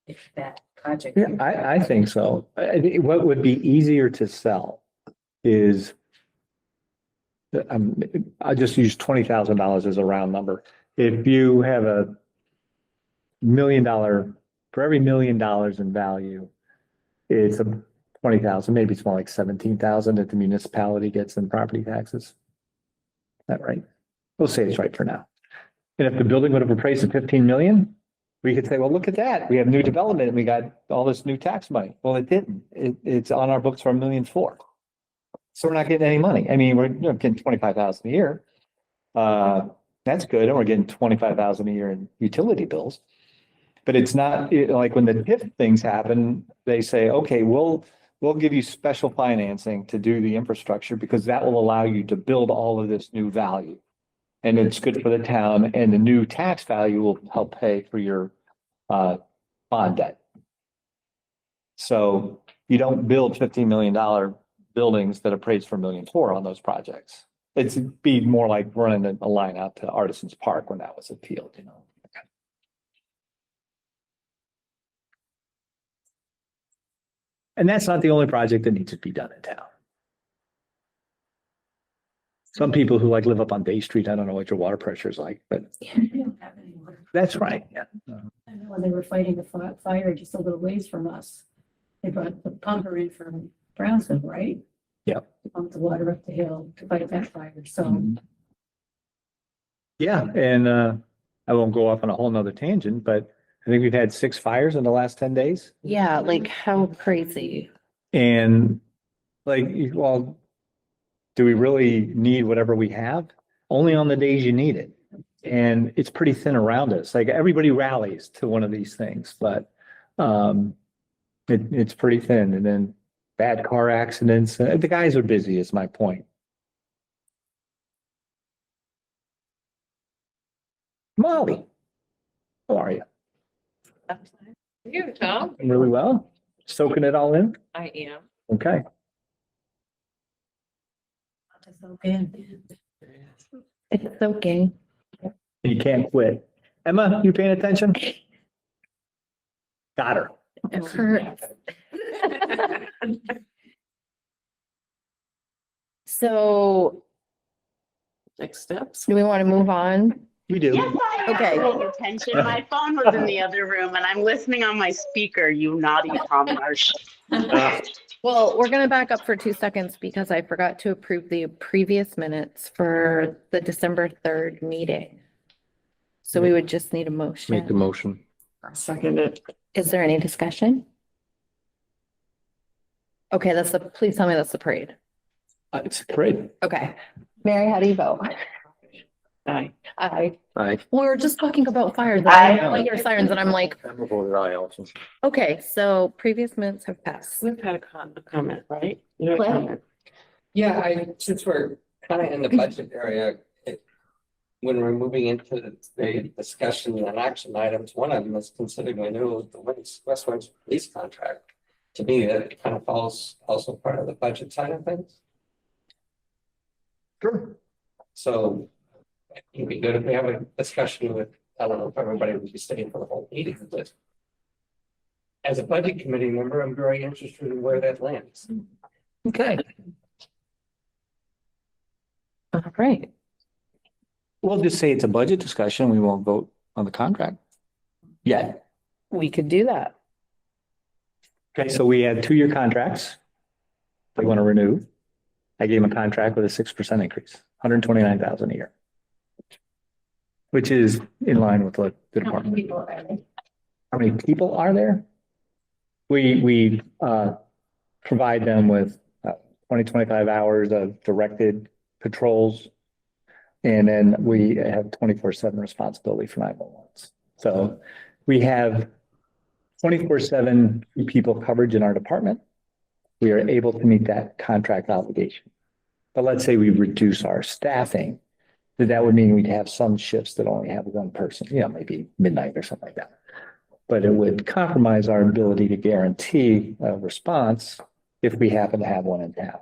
If that project. Yeah, I think so. I think what would be easier to sell is I just use $20,000 as a round number. If you have $1 million, for every $1 million in value, it's 20,000, maybe it's more like 17,000 that the municipality gets in property taxes. Is that right? We'll say it's right for now. And if the building would have appraised at 15 million, we could say, well, look at that. We have new development and we got all this new tax money. Well, it didn't. It's on our books for $1.4 million. So we're not getting any money. I mean, we're getting 25,000 a year. That's good. And we're getting 25,000 a year in utility bills. But it's not like when the TIF things happen, they say, okay, we'll give you special financing to do the infrastructure because that will allow you to build all of this new value. And it's good for the town, and the new tax value will help pay for your bond debt. So you don't build $15 million buildings that appraise for $1.4 million on those projects. It'd be more like running a line out to Artisans Park when that was appealed, you know. And that's not the only project that needs to be done in town. Some people who live up on Bay Street, I don't know what your water pressure is like, but they don't have any water. that's right, yeah. I know when they were fighting the fire just a little ways from us, they brought the pumper in from Brownsville, right? Yep. To pump the water up the hill to fight that fire, so. Mhm. Yeah, and I won't go off on a whole nother tangent, but I think we've had 6 fires in the last 10 days. Yeah, like how crazy. And well, do we really need whatever we have? Only on the days you need it. And it's pretty thin around us. Like everybody rallies to one of these things, but it's pretty thin. And then bad car accidents. The guys are busy is my point. Molly, how are you? You, Tom? Really well? Soaking it all in? I am. Okay. Okay. It's okay. You can't quit. Emma, you paying attention? Got her. It hurts. So Next steps. do we want to move on? We do. Yes, I am Okay. paying attention. My phone was in the other room and I'm listening on my speaker, you naughty Tom Marsh. Well, we're going to back up for 2 seconds because I forgot to approve the previous minutes for the December 3rd meeting. So we would just need a Make the motion. motion. Second it. Is there any discussion? Okay, please tell me that's the parade. It's great. Okay. Mary, how do you vote? Aye. Aye. Aye. Well, we were just talking about fires. Aye. I hear sirens and I'm like, I'm a voter aye also. okay, so previous minutes have passed. We've had a comment, right? You had a Cliff? comment. Yeah, since we're kind of in the budget area, when we're moving into the discussion and action items, one of them is considering renewal of the West Windsor police contract. To me, that kind of falls also part of the budget side of things. Sure. So it'd be good if we have a discussion with, I don't know if everybody would be staying for the whole meeting, but as a budget committee member, I'm very interested in where that lands. Okay. All right. We'll just say it's a budget discussion. We won't vote on the contract yet. We could do that. Okay, so we had 2-year contracts. They want to renew. I gave them a contract with a 6% increase, 129,000 a year. Which is in line with what the How many department. people are they? How many people are there? We provide them with 25 hours of directed patrols. And then we have 24/7 responsibility for 911s. So we have 24/7 people coverage in our department. We are able to meet that contract obligation. But let's say we reduce our staffing, that would mean we'd have some shifts that only have one person, maybe midnight or something like that. But it would compromise our ability to guarantee a response if we happen to have one in town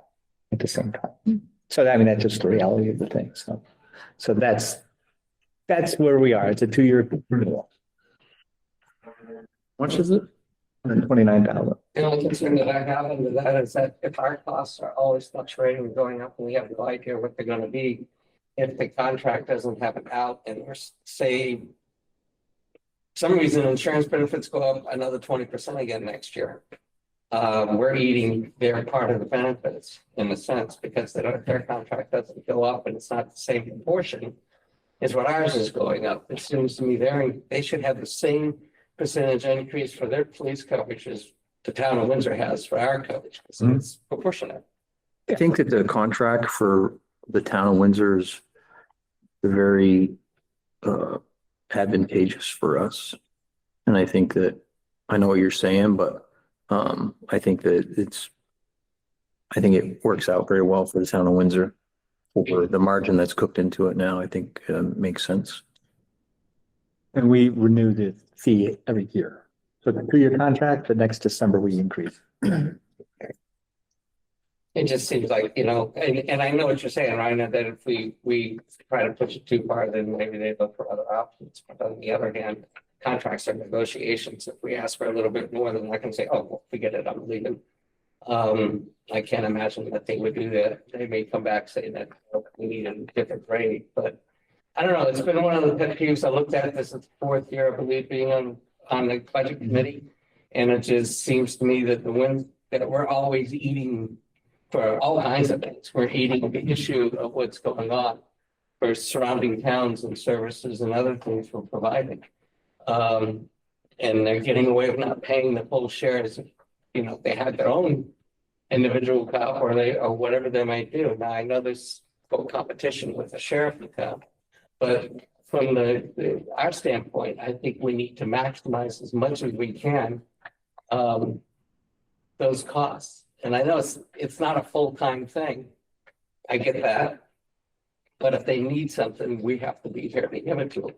at the same time. So I mean, that's just the reality of the thing. So that's where we are. It's a 2-year renewal. How much is it? $129,000. The only concern that I have under that is that if our costs are always fluctuating and going up and we have no idea what they're gonna be, if the contract doesn't have it out and we're say some reason insurance benefits go up another 20% again next year. We're eating their part of the benefits in a sense because their contract doesn't go up and it's not the same proportion as what ours is going up. It seems to me they should have the same percentage increase for their police coverage as the town of Windsor has for our coverage. So it's proportionate. I think that the contract for the town of Windsor is very advantageous for us. And I think that, I know what you're saying, but I think that it works out very well for the town of Windsor. For the margin that's cooked into it now, I think makes sense. And we renew the fee every year. So the 2-year contract, the next December we increase. It just seems like, and I know what you're saying, Ryan, that if we try to push it too far, then maybe they look for other options. But on the other hand, contracts are negotiations. If we ask for a little bit more, then I can say, oh, well, forget it, I'm leaving. I can't imagine that they would do that. They may come back saying that we need a different rate, but I don't know. It's been one of the pet peeves. I looked at this as the 4th year, I believe, being on the budget committee. And it just seems to me that that we're always eating for all kinds of things. We're eating the issue of what's going on for surrounding towns and services and other things we're providing. And they're getting away with not paying the full shares. They had their own individual cop or whatever they might do. Now I know there's competition with the sheriff in town, but from our standpoint, I think we need to maximize as much as we can those costs. And I know it's not a full-time thing. I get that. But if they need something, we have to be here to give it to them.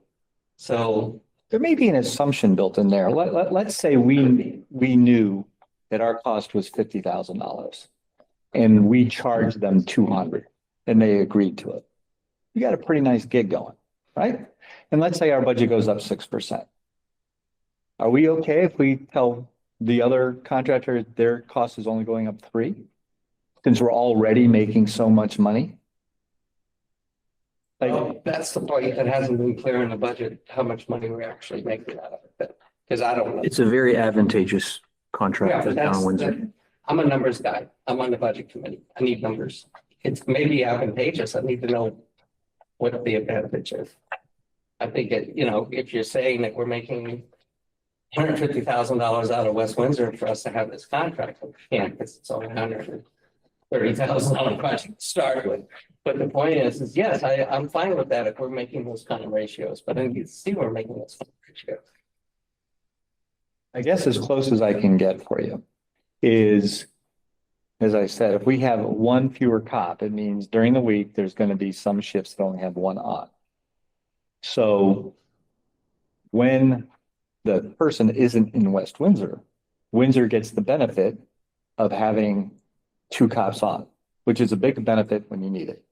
So There may be an assumption built in there. Let's say we knew that our cost was $50,000 and we charged them $200 and they agreed to it. You got a pretty nice gig going, right? And let's say our budget goes up 6%. Are we okay if we tell the other contractor their cost is only going up 3%? Since we're already making so much money? well, that's the point that hasn't been clear in the budget, how much money we're actually making out of it. Because I don't know. It's a very advantageous Yeah, contract for but the town of Windsor. I'm a numbers guy. I'm on the budget committee. I need numbers. It's maybe advantageous. I need to know what the advantage is. I think if you're saying that we're making $150,000 out of West Windsor for us to have this contract, we can't, because it's only $130,000 project to start with. But the point is yes, I'm fine with that if we're making those kind of ratios, but I need to see we're making those kind of ratios. I guess as close as I can get for you is, as I said, if we have one fewer cop, it means during the week, there's going to be some shifts that only have one on. So when the person isn't in West Windsor, Windsor gets the benefit of having 2 cops on, which is a big benefit when you need it.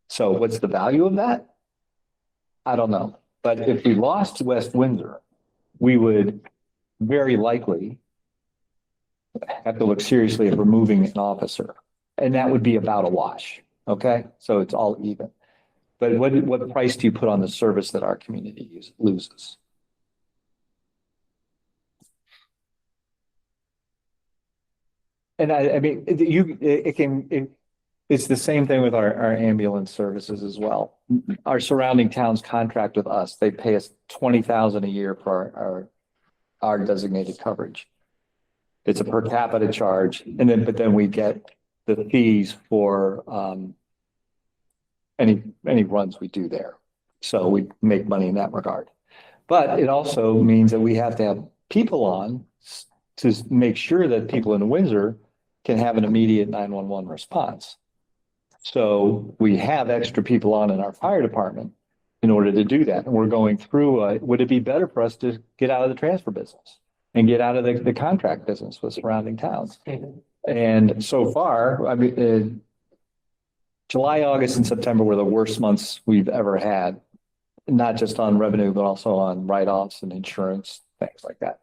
So what's the value of that? I don't know. But if we lost West Windsor, we would very likely have to look seriously at removing an officer. And that would be about a wash. Okay, so it's all even. But what price do you put on the service that our community loses? And I mean, it's the same thing with our ambulance services as well. Our surrounding towns contract with us. They pay us $20,000 a year for our designated coverage. It's a per capita charge, and then, but then we get the fees for, any runs we do there. So we make money in that regard. But it also means that we have to have people on to make sure that people in Windsor can have an immediate 911 response. So we have extra people on in our fire department in order to do that. And we're going through, would it be better for us to get out of the transfer business and get out of the contract business with surrounding towns? And so far, I mean, July, August, and September were the worst months we've ever had, not just on revenue, but also on write-offs and insurance, things like that.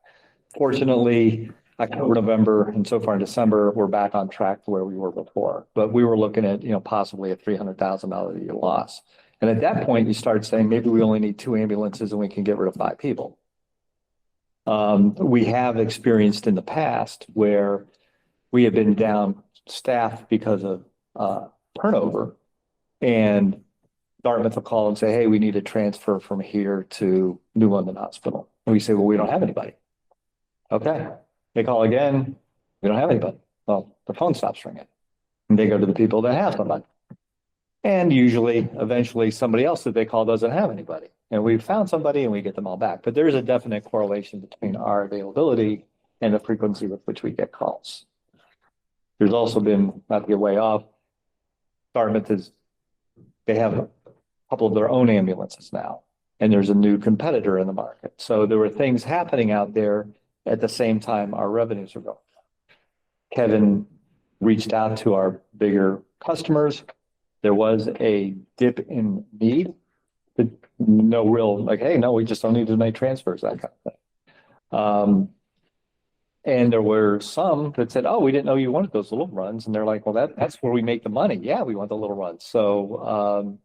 Fortunately, October, November, and so far in December, we're back on track to where we were before. But we were looking at, possibly a $300,000 a year loss. And at that point, you start saying maybe we only need 2 ambulances and we can get rid of 5 people. We have experienced in the past where we have been down staff because of turnover, and Dartmouth will call and say, hey, we need a transfer from here to New London Hospital. And we say, well, we don't have anybody. Okay. They call again. We don't have anybody. Well, the phone stops ringing. And they go to the people that have somebody. And usually, eventually, somebody else that they call doesn't have anybody. And we've found somebody and we get them all back. But there's a definite correlation between our availability and the frequency with which we get calls. There's also been, not to get way off, Dartmouth they have a couple of their own ambulances now. And there's a new competitor in the market. So there were things happening out there at the same time our revenues are going. Kevin reached out to our bigger customers. There was a dip in need, but no real, like, hey, no, we just don't need to make transfers, that kind of thing. And there were some that said, oh, we didn't know you wanted those little runs. And they're like, well, that's where we make the money. Yeah, we want the little runs. So,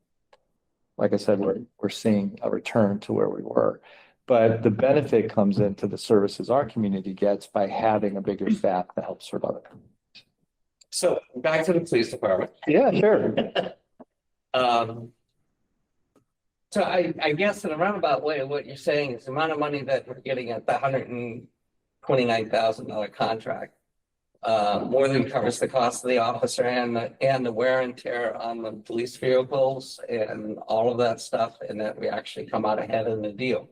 like I said, we're seeing a return to where we were. But the benefit comes into the services our community gets by having a bigger staff to help serve other communities. So back to the police department. Yeah, sure. So I guess in a roundabout way, what you're saying is the amount of money that we're getting at the $129,000 contract more than covers the cost of the officer and the wear and tear on the police vehicles and all of that stuff, and that we actually come out ahead in the deal.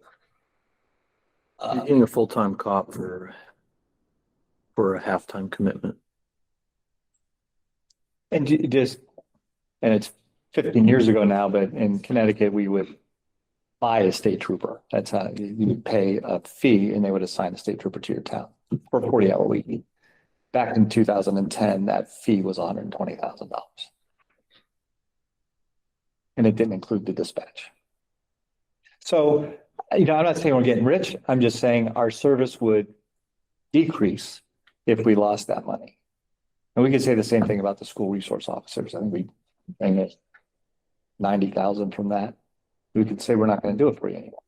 You're getting a full-time cop for a half-time commitment. And it's 15 years ago now, but in Connecticut, we would buy a state trooper. That's how you would pay a fee and they would assign a state trooper to your town for a 40-hour week. Back in 2010, that fee was $120,000. And it didn't include the dispatch. So, I'm not saying we're getting rich. I'm just saying our service would decrease if we lost that money. And we could say the same thing about the school resource officers. I think we bring 90,000 from that. We could say we're not going to do it for you anymore.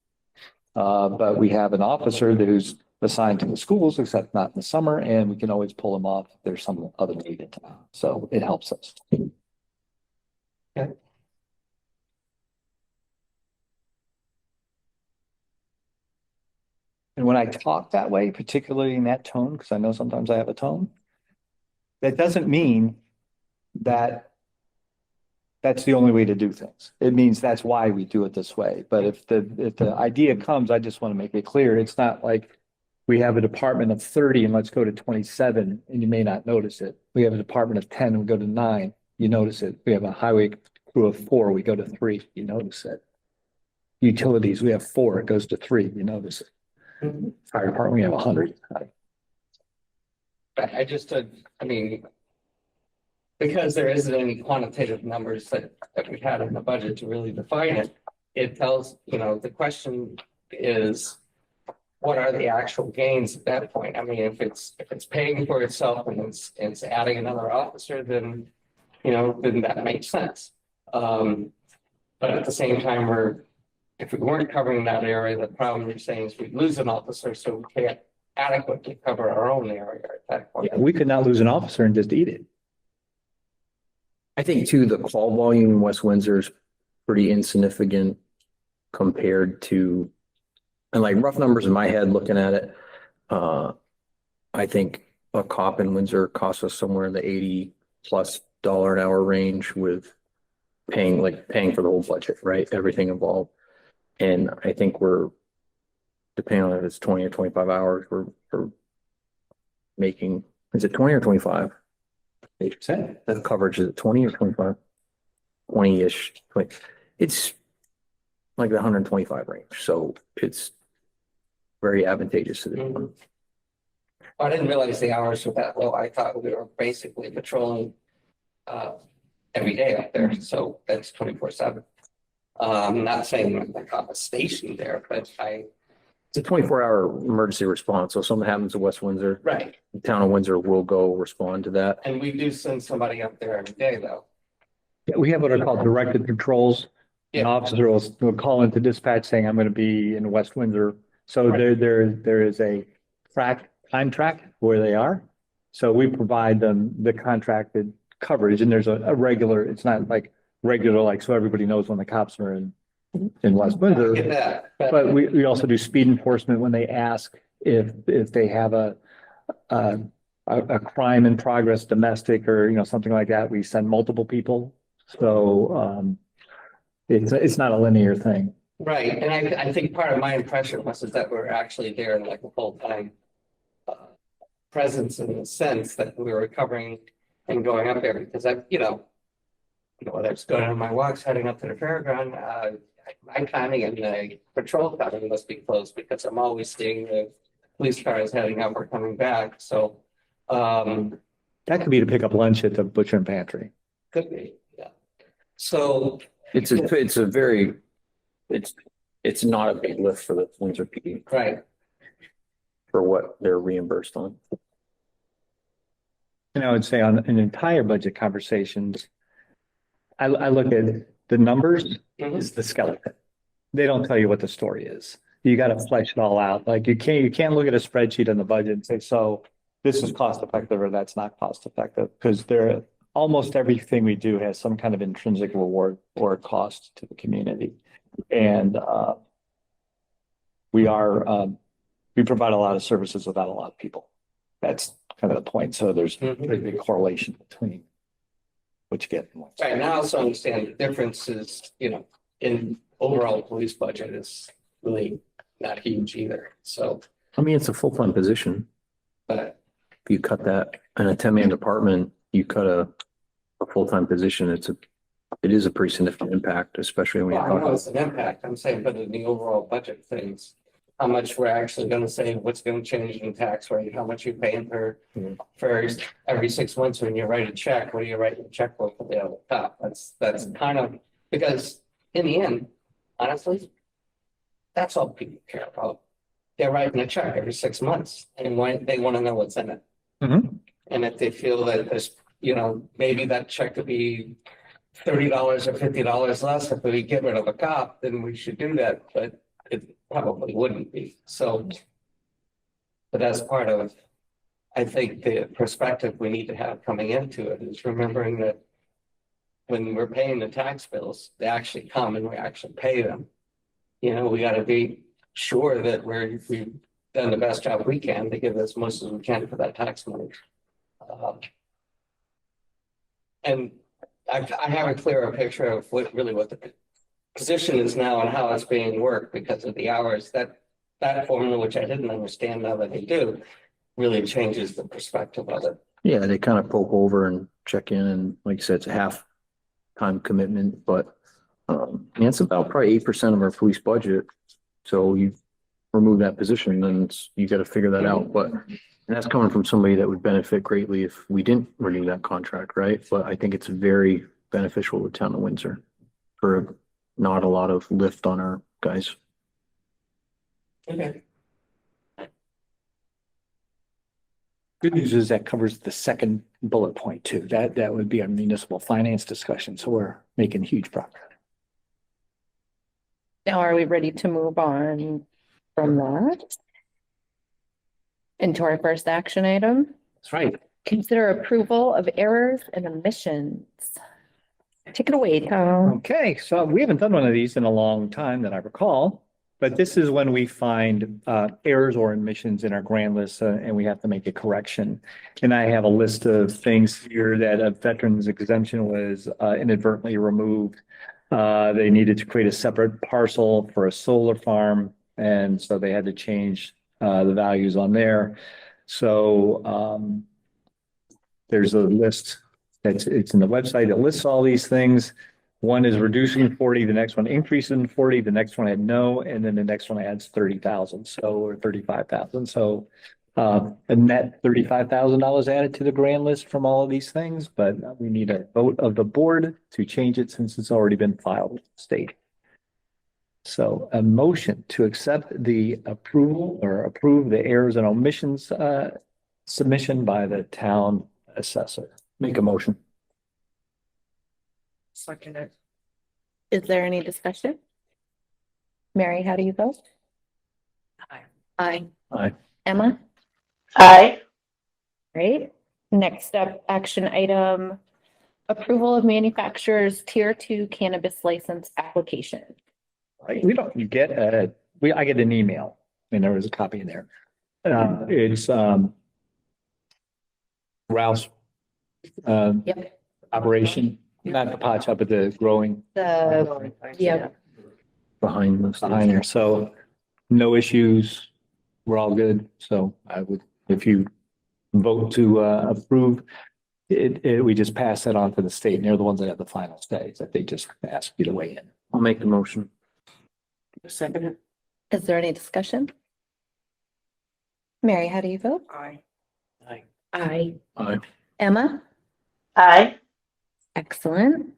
But we have an officer who's assigned to the schools, except not in the summer, and we can always pull him off if there's some other need in town. So it helps us. Okay. And when I talk that way, particularly in that tone, because I know sometimes I have a tone, that doesn't mean that that's the only way to do things. It means that's why we do it this way. But if the idea comes, I just want to make it clear. It's not like we have a department of 30 and let's go to 27 and you may not notice it. We have a department of 10 and we go to 9, you notice it. We have a highway crew of 4, we go to 3, you notice it. Utilities, we have 4, it goes to 3, you notice it. Fire department, we have 100. I just, I mean, because there isn't any quantitative numbers that we had in the budget to really define it, it tells, the question is, what are the actual gains at that point? I mean, if it's paying for itself and it's adding another officer, then, then that makes sense. But at the same time, if we weren't covering that area, the problem you're saying is we'd lose an officer, so we can't adequately cover our own area at that point. Yeah, we could not lose an officer and just eat it. I think too, the call volume in West Windsor is pretty insignificant compared to, and like rough numbers in my head looking at it, I think a cop in Windsor costs us somewhere in the $80+ an hour range with paying for the whole budget, right? Everything involved. And I think depending on if it's 20 or 25 hours, we're making, is it 20 or 25? 8%. The coverage, is it 20 or 25? 20-ish, it's like the 125 range, so it's very advantageous to the Mhm. I didn't realize the hours were that low. I thought we were basically patrolling every day up there, so that's 24/7. I'm not saying like I'm a station there, but It's a 24-hour emergency response, so if something happens to West Windsor, right. the town of Windsor will go respond to that. And we do send somebody up there every day, though. Yeah, we have what are called directed patrols. An Yeah. officer will call into dispatch saying, I'm going to be in West Windsor. So Right. there is a time track where they are. So we provide them the contracted coverage, and there's a regular, it's not like regular, like, so everybody knows when the cops are in West I Windsor. get that, But we also do speed enforcement when they ask if they have a crime in progress, domestic or, something like that. We send multiple people. So it's not a linear thing. right, and I think part of my impression was is that we're actually there in like a full-time presence in the sense that we were covering and going up there because whether it's going on my walks, heading up to the fairground, my timing and the patrol timing must be close because I'm always seeing the police cars heading up or coming back, so That could be to pick up lunch at the butcher and pantry. could be, yeah. So, It's not a big lift for the Windsor PD right, for what they're reimbursed on. And I would say on an entire budget conversations, I look at the numbers is the skeleton. They don't tell you what the story is. You got to flesh it all out. Like you can't look at a spreadsheet on the budget and say, so this is cost effective or that's not cost effective, because almost everything we do has some kind of intrinsic reward or cost to the community. And we provide a lot of services without a lot of people. That's kind of the point. So there's a pretty big correlation between what you get. And what's right, now I also understand the difference is, in overall police budget is really not huge either, so, I mean, it's a full-time position. but. If you cut that in a 10-man department, you cut a full-time position, it is a pretty significant impact, especially when Well, you're I know talking. it's an impact, I'm saying, but in the overall budget things, how much we're actually gonna save, what's gonna change in tax rate, how much you're paying for every 6 months when you write a check, what do you write in the checkbook at the top? That's kind of, because in the end, honestly, that's all people care about. They're writing a check every 6 months and they want to know what's in it. Mhm. And if they feel that there's, maybe that check could be $30 or $50 less if we get rid of a cop, then we should do that, but it probably wouldn't be, so. But that's part of, I think, the perspective we need to have coming into it is remembering that when we're paying the tax bills, they actually come and we actually pay them. We gotta be sure that we've done the best job we can to give as much as we can for that tax money. And I have a clearer picture of what the position is now and how it's being worked because of the hours that formula, which I didn't understand now that they do, really changes the perspective of it. Yeah, they kind of poke over and check in, and like you said, it's a half-time commitment, but it's about probably 8% of our police budget. So you remove that position, then you got to figure that out. But and that's coming from somebody that would benefit greatly if we didn't renew that contract, right? But I think it's very beneficial to the town of Windsor for not a lot of lift on our guys. Okay. Good news is that covers the second bullet point too. That would be our municipal finance discussion. So we're making huge progress. Now, are we ready to move on from that? Into our first action item, That's right. consider approval of errors and omissions. Take it away, Tom. Okay, so we haven't done one of these in a long time that I recall. But this is when we find errors or omissions in our grant list and we have to make a correction. And I have a list of things here that a veteran's exemption was inadvertently removed. They needed to create a separate parcel for a solar farm. And so they had to change the values on there. So there's a list it's in the website that lists all these things. One is reducing 40, the next one increasing 40, the next one had no, and then the next one adds 30,000, or 35,000. So a net $35,000 added to the grant list from all of these things, but we need a vote of the board to change it since it's already been filed with the state. So a motion to accept the approval or approve the errors and omissions submission by the town assessor. Make a motion. Second it. Is there any discussion? Mary, how do you vote? Aye. Aye. Aye. Emma? Aye. Great. Next up, action item, approval of manufacturer's tier 2 cannabis license application. Right, you get I get an email, and there was a copy in there. It's Ralph's Yep. operation, not the pot shop, but the growing Yeah. Behind this. behind there. So no issues. We're all good. So I would, if you vote to approve it, we just pass that on to the state, and they're the ones that have the final say, that they just ask you to weigh in. I'll make the motion. Second it. Is there any discussion? Mary, how do you vote? Aye. Aye. Aye. Aye. Emma? Aye. Excellent.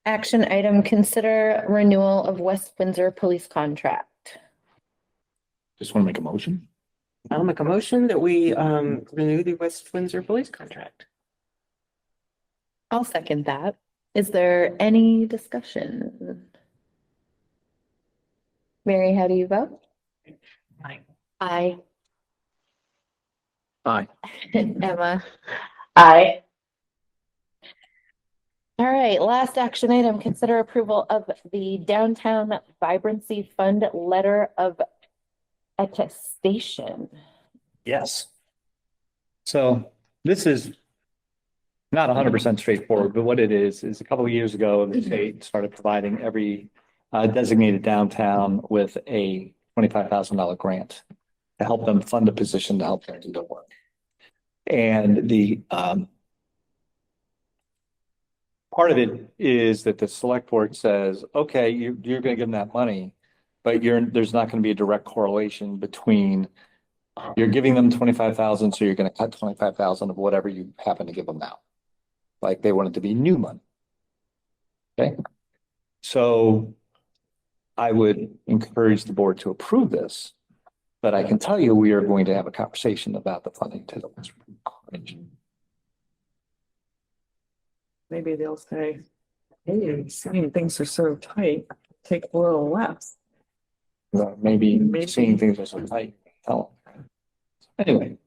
Action item, consider renewal of West Windsor police contract. Just want to make a motion. I'll make a motion that we renew the West Windsor police contract. I'll second that. Is there any discussion? Mary, how do you vote? Aye. Aye. Aye. Emma? Aye. All right, last action item, consider approval of the Downtown Vibrancy Fund letter of attestation. Yes. So this is not 100% straightforward, but what it is a couple of years ago, the state started providing every designated downtown with a $25,000 grant to help them fund a position to help them do the work. And the part of it is that the select board says, okay, you're going to give them that money, but there's not going to be a direct correlation between you're giving them 25,000, so you're going to cut 25,000 of whatever you happen to give them now. Like they want it to be new money. Okay. So I would encourage the board to approve this, but I can tell you, we are going to have a conversation about the funding to the Windsor College. Maybe they'll say, hey, seeing things are so tight, take a little less. Maybe seeing things are so tight. Tell them. Anyway,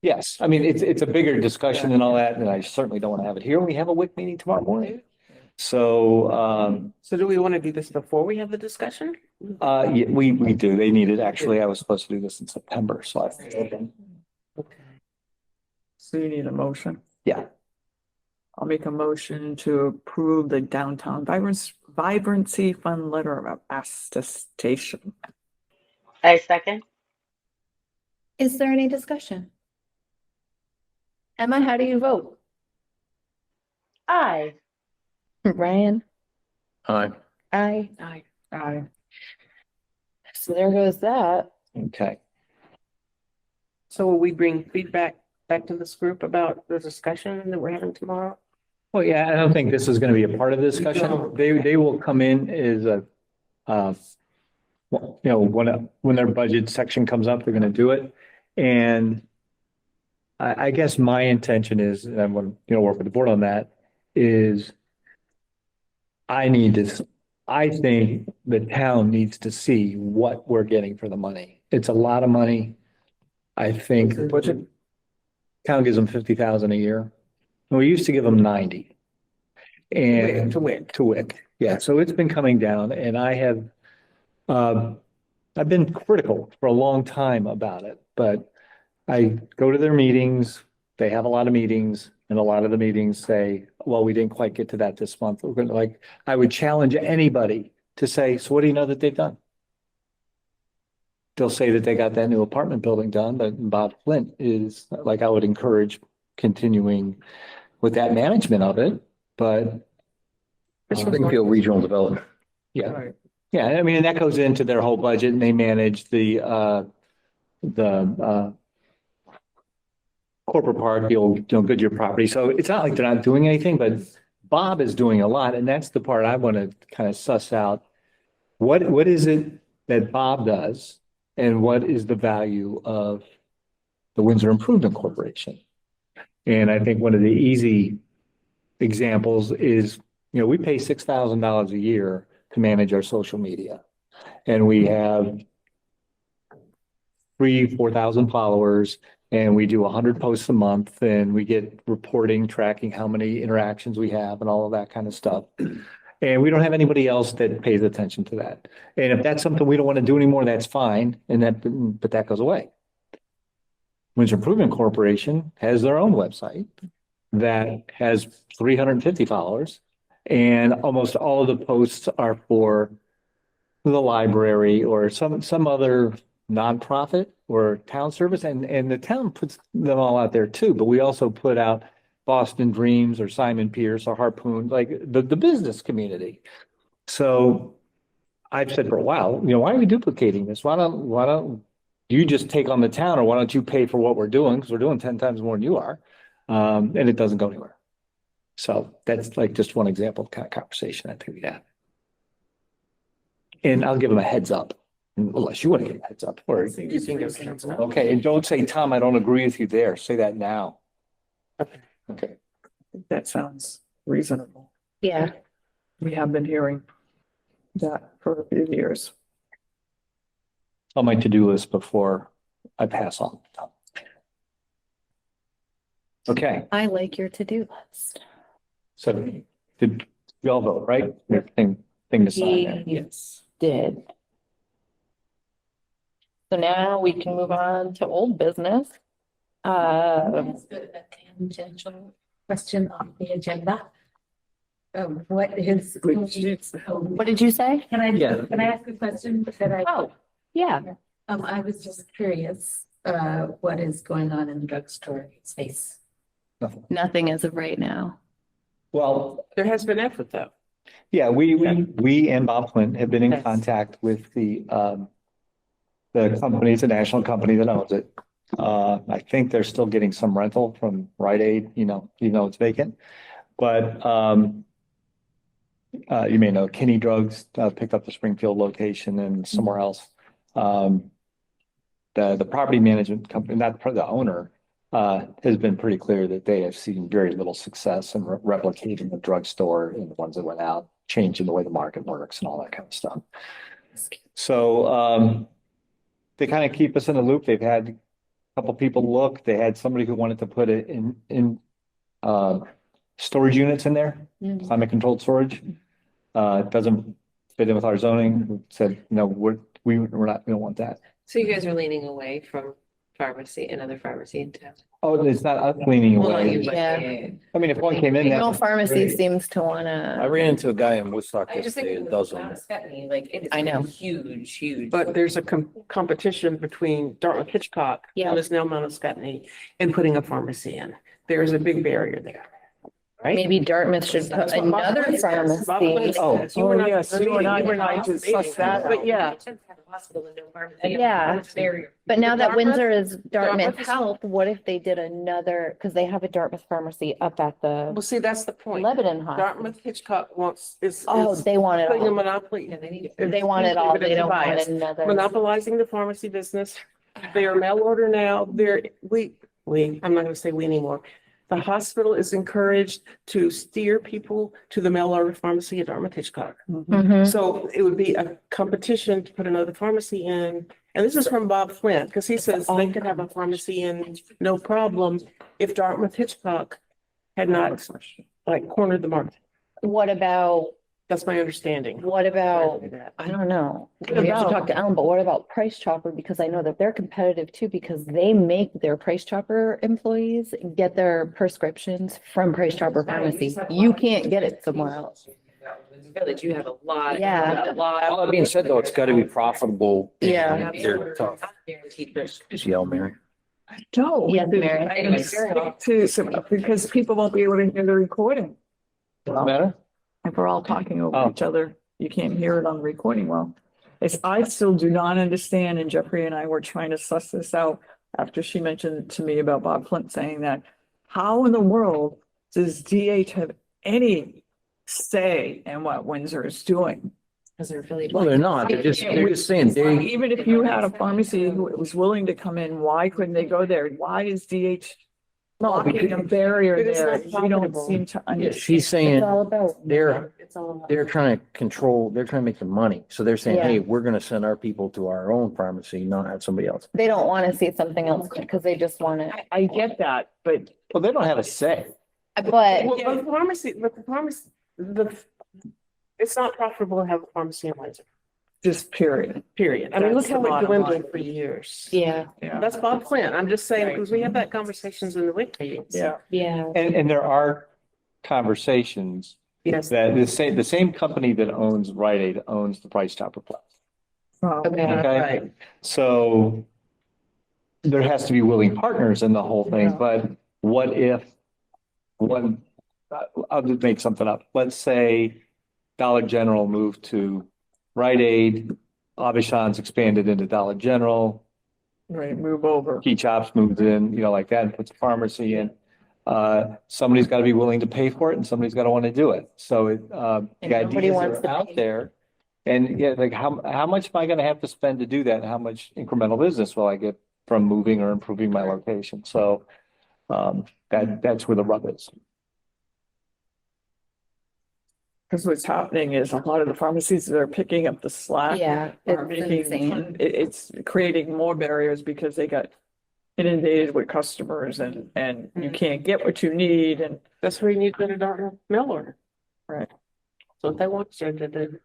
yes, I mean, it's a bigger discussion and all that, and I certainly don't want to have it here. We have a WIC meeting tomorrow morning. So, So do we want to do this before we have the discussion? yeah, we do. They need it. Actually, I was supposed to do this in September, so Okay. So you need a motion. yeah. I'll make a motion to approve the Downtown Vibrancy Fund letter of attestation. I second. Is there any discussion? Emma, how do you vote? Aye. Ryan? Aye. Aye. Aye. Aye. So there goes that. Okay. So will we bring feedback back to this group about the discussion that we're having tomorrow? Well, yeah, I don't think this is going to be a part of the discussion. They will come in as a, well, you know, when their budget section comes up, they're going to do it. And I guess my intention is, and I'm going to, you know, work with the board on that, is I think the town needs to see what we're getting for the money. It's a lot of money. I think town gives them 50,000 a year. And we used to give them 90. And To WIC. to WIC. Yeah. So it's been coming down, and I have I've been critical for a long time about it, but I go to their meetings, they have a lot of meetings, and a lot of the meetings say, well, we didn't quite get to that this month. We're gonna like, I would challenge anybody to say, so what do you know that they've done? They'll say that they got that new apartment building done, but Bob Flint is, like, I would encourage continuing with that management of it, but Springfield Regional Development. yeah. Right. Yeah, I mean, and that goes into their whole budget and they manage the corporate park, the old, Goodyear property. So it's not like they're not doing anything, but Bob is doing a lot. And that's the part I want to kind of suss out. What is it that Bob does? And what is the value of the Windsor Improvement Corporation? And I think one of the easy examples is, we pay $6,000 a year to manage our social media. And we have 4,000 followers, and we do 100 posts a month, and we get reporting, tracking how many interactions we have and all of that kind of stuff. And we don't have anybody else that pays attention to that. And if that's something we don't want to do anymore, that's fine. But that goes away. Windsor Improvement Corporation has their own website that has 350 followers, and almost all of the posts are for the library or some other nonprofit or town service, and the town puts them all out there too. But we also put out Boston Dreams or Simon Pierce or Harpoon, like the business community. So I've said for a while, why are we duplicating this? Why don't you just take on the town, or why don't you pay for what we're doing? Because we're doing 10 times more than you are. And it doesn't go anywhere. So that's like just one example of kind of conversation I think we had. And I'll give them a heads up, unless you want to give a heads up. Or You think it's hands up? okay, and don't say, Tom, I don't agree with you there. Say that now. Okay. Okay. I think that sounds reasonable. Yeah, We have been hearing that for a few years. On my to-do list before I pass on. Okay, I like your to-do list. so did we all vote, right? Thing to sign there. Yes. Did. So now we can move on to old business. That's a tangential question on the agenda. What is? What did you say? Can I, Yeah. can I ask a question that I? Oh, yeah. I was just curious, what is going on in the drugstore space? Nothing as of right now. Well, There has been effort though. yeah, we and Bob Flint have been in Yes. contact with the company, it's a national company that owns it. I think they're still getting some rental from Rite Aid, even though it's vacant. But you may know Kinney Drugs picked up the Springfield location and somewhere else. The property management company, not the owner, has been pretty clear that they have seen very little success in replicating the drugstore and the ones that went out, changing the way the market works and all that kind of stuff. So they kind of keep us in the loop. They've had a couple people look. They had somebody who wanted to put it in storage units in there, climate controlled storage. It doesn't fit in with our zoning. We said, no, we don't want that. So you guys are leaning away from pharmacy, another pharmacy in town? Oh, it's not us leaning Well, away. Yeah. I mean, if one came in, No that, pharmacy seems to I wanna, ran into a guy in Woodstock I just think yesterday it that does does them. like it is I know. huge. But there's a competition between Dartmouth Hitchcock Yeah. and this now Mount Scottney and putting a pharmacy in. There is a big barrier there. Right? maybe Dartmouth should put That's what Bob another Flint says. Bob Flint pharmacy. Oh. says. You were not, yes, you and I you were not had to debating suss that, that, but yeah. Hospital and no pharmacy. Yeah. Barrier. But now that Dartmouth- Windsor is Dartmouth Dartmouth is- Health, what if they did another, because they have a Dartmouth pharmacy up at Well, the see, that's the point. Lebanon Hospital. Dartmouth Hitchcock wants, is Oh, they want it putting a all. monopoly. Yeah, they need They want it all. But it's They don't want biased. another. Monopolizing the pharmacy business. They are mail order now. I'm not gonna say we anymore. The hospital is encouraged to steer people to the mail order pharmacy at Dartmouth Hitchcock. Mhm. So it would be a competition to put another pharmacy in. And this is from Bob Flint, because he says they could have a pharmacy in, no problem, if Dartmouth Hitchcock had not like cornered the market. What about That's my understanding. What about, I don't know, we have to about- talk to Ellen, but what about Price Chopper? Because I know that they're competitive too, because they make their Price Chopper employees get their prescriptions from Price Chopper Pharmacy. You can't get it somewhere else. That you have a lot. Yeah. A lot. All that being said, though, it's gotta be profitable. Yeah. They're tough. Guaranteed risk. Just yell, Mary. No. Yes, Mary. I'm gonna speak to some, because people won't be able to hear the recording. Matter? If we're all talking over Oh. each other, you can't hear it on the recording well. I still do not understand, and Jeffrey and I were trying to suss this out after she mentioned to me about Bob Flint saying that. How in the world does DH have any say in what Windsor is doing? Because they're affiliated. Well, they're not. They're just saying they, Even if you had a pharmacy who was willing to come in, why couldn't they go there? Why is DH blocking a barrier It is there? not We don't profitable. seem to yeah, understand. she's It's saying all about. It's all about. they're trying to control, they're trying to make the money. So they're saying, Yeah. hey, we're gonna send our people to our own pharmacy, not have somebody else. They don't want to see something else because they just want it. I get that, but Well, they don't have a say. But Well, but the pharmacy, it's not profitable to have a pharmacy in Windsor, just period. period. I mean, look That's the how it bottom dwindled line. for years. yeah, Yeah, That's Bob Flint. I'm just saying, because we had that conversations in the WIC meetings. yeah. yeah. And there are conversations Yes. that the same company that owns Rite Aid owns the Price Chopper Plus. Well, Okay. Okay. Right. So there has to be willing partners in the whole thing, Yeah. but what if one, I'll just make something up. Let's say Dollar General moved to Rite Aid, Abishans expanded into Dollar General, right, move over. Key Chops moved in, like that, and puts a pharmacy in. Somebody's got to be willing to pay for it and somebody's got to want to do it. So the And nobody ideas wants are to out pay. there. And yeah, like how much am I going to have to spend to do that? And how much incremental business will I get from moving or improving my location? So that's where the rub is. Because what's happening is a lot of the pharmacies that are picking up the slack. Yeah, Are it's making, insane. it's creating more barriers because they got inundated with customers and you can't get what you need and. That's where you need to get a mail order. Right. So if they want you to do.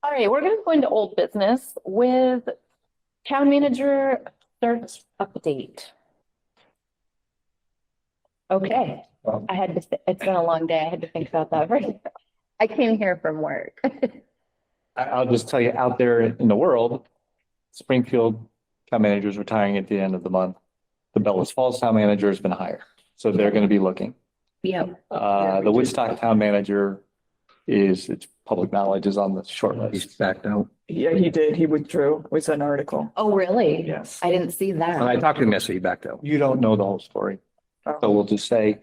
All right, we're gonna go into old business with town manager search update. Okay, I had to, it's been a long day. I had to think about that. I came here from work. I'll just tell you, out there in the world, Springfield town manager is retiring at the end of the month. The Bellows Falls town manager has been hired, so they're going to be looking. Yep. The Woodstock town manager it's public knowledge, is on the short He's list. backed out. Yeah, he did. He withdrew, was an article. Oh, really? Yes. I didn't see When I that. talked to him yesterday, he backed out. You don't know the whole story, so we'll just say,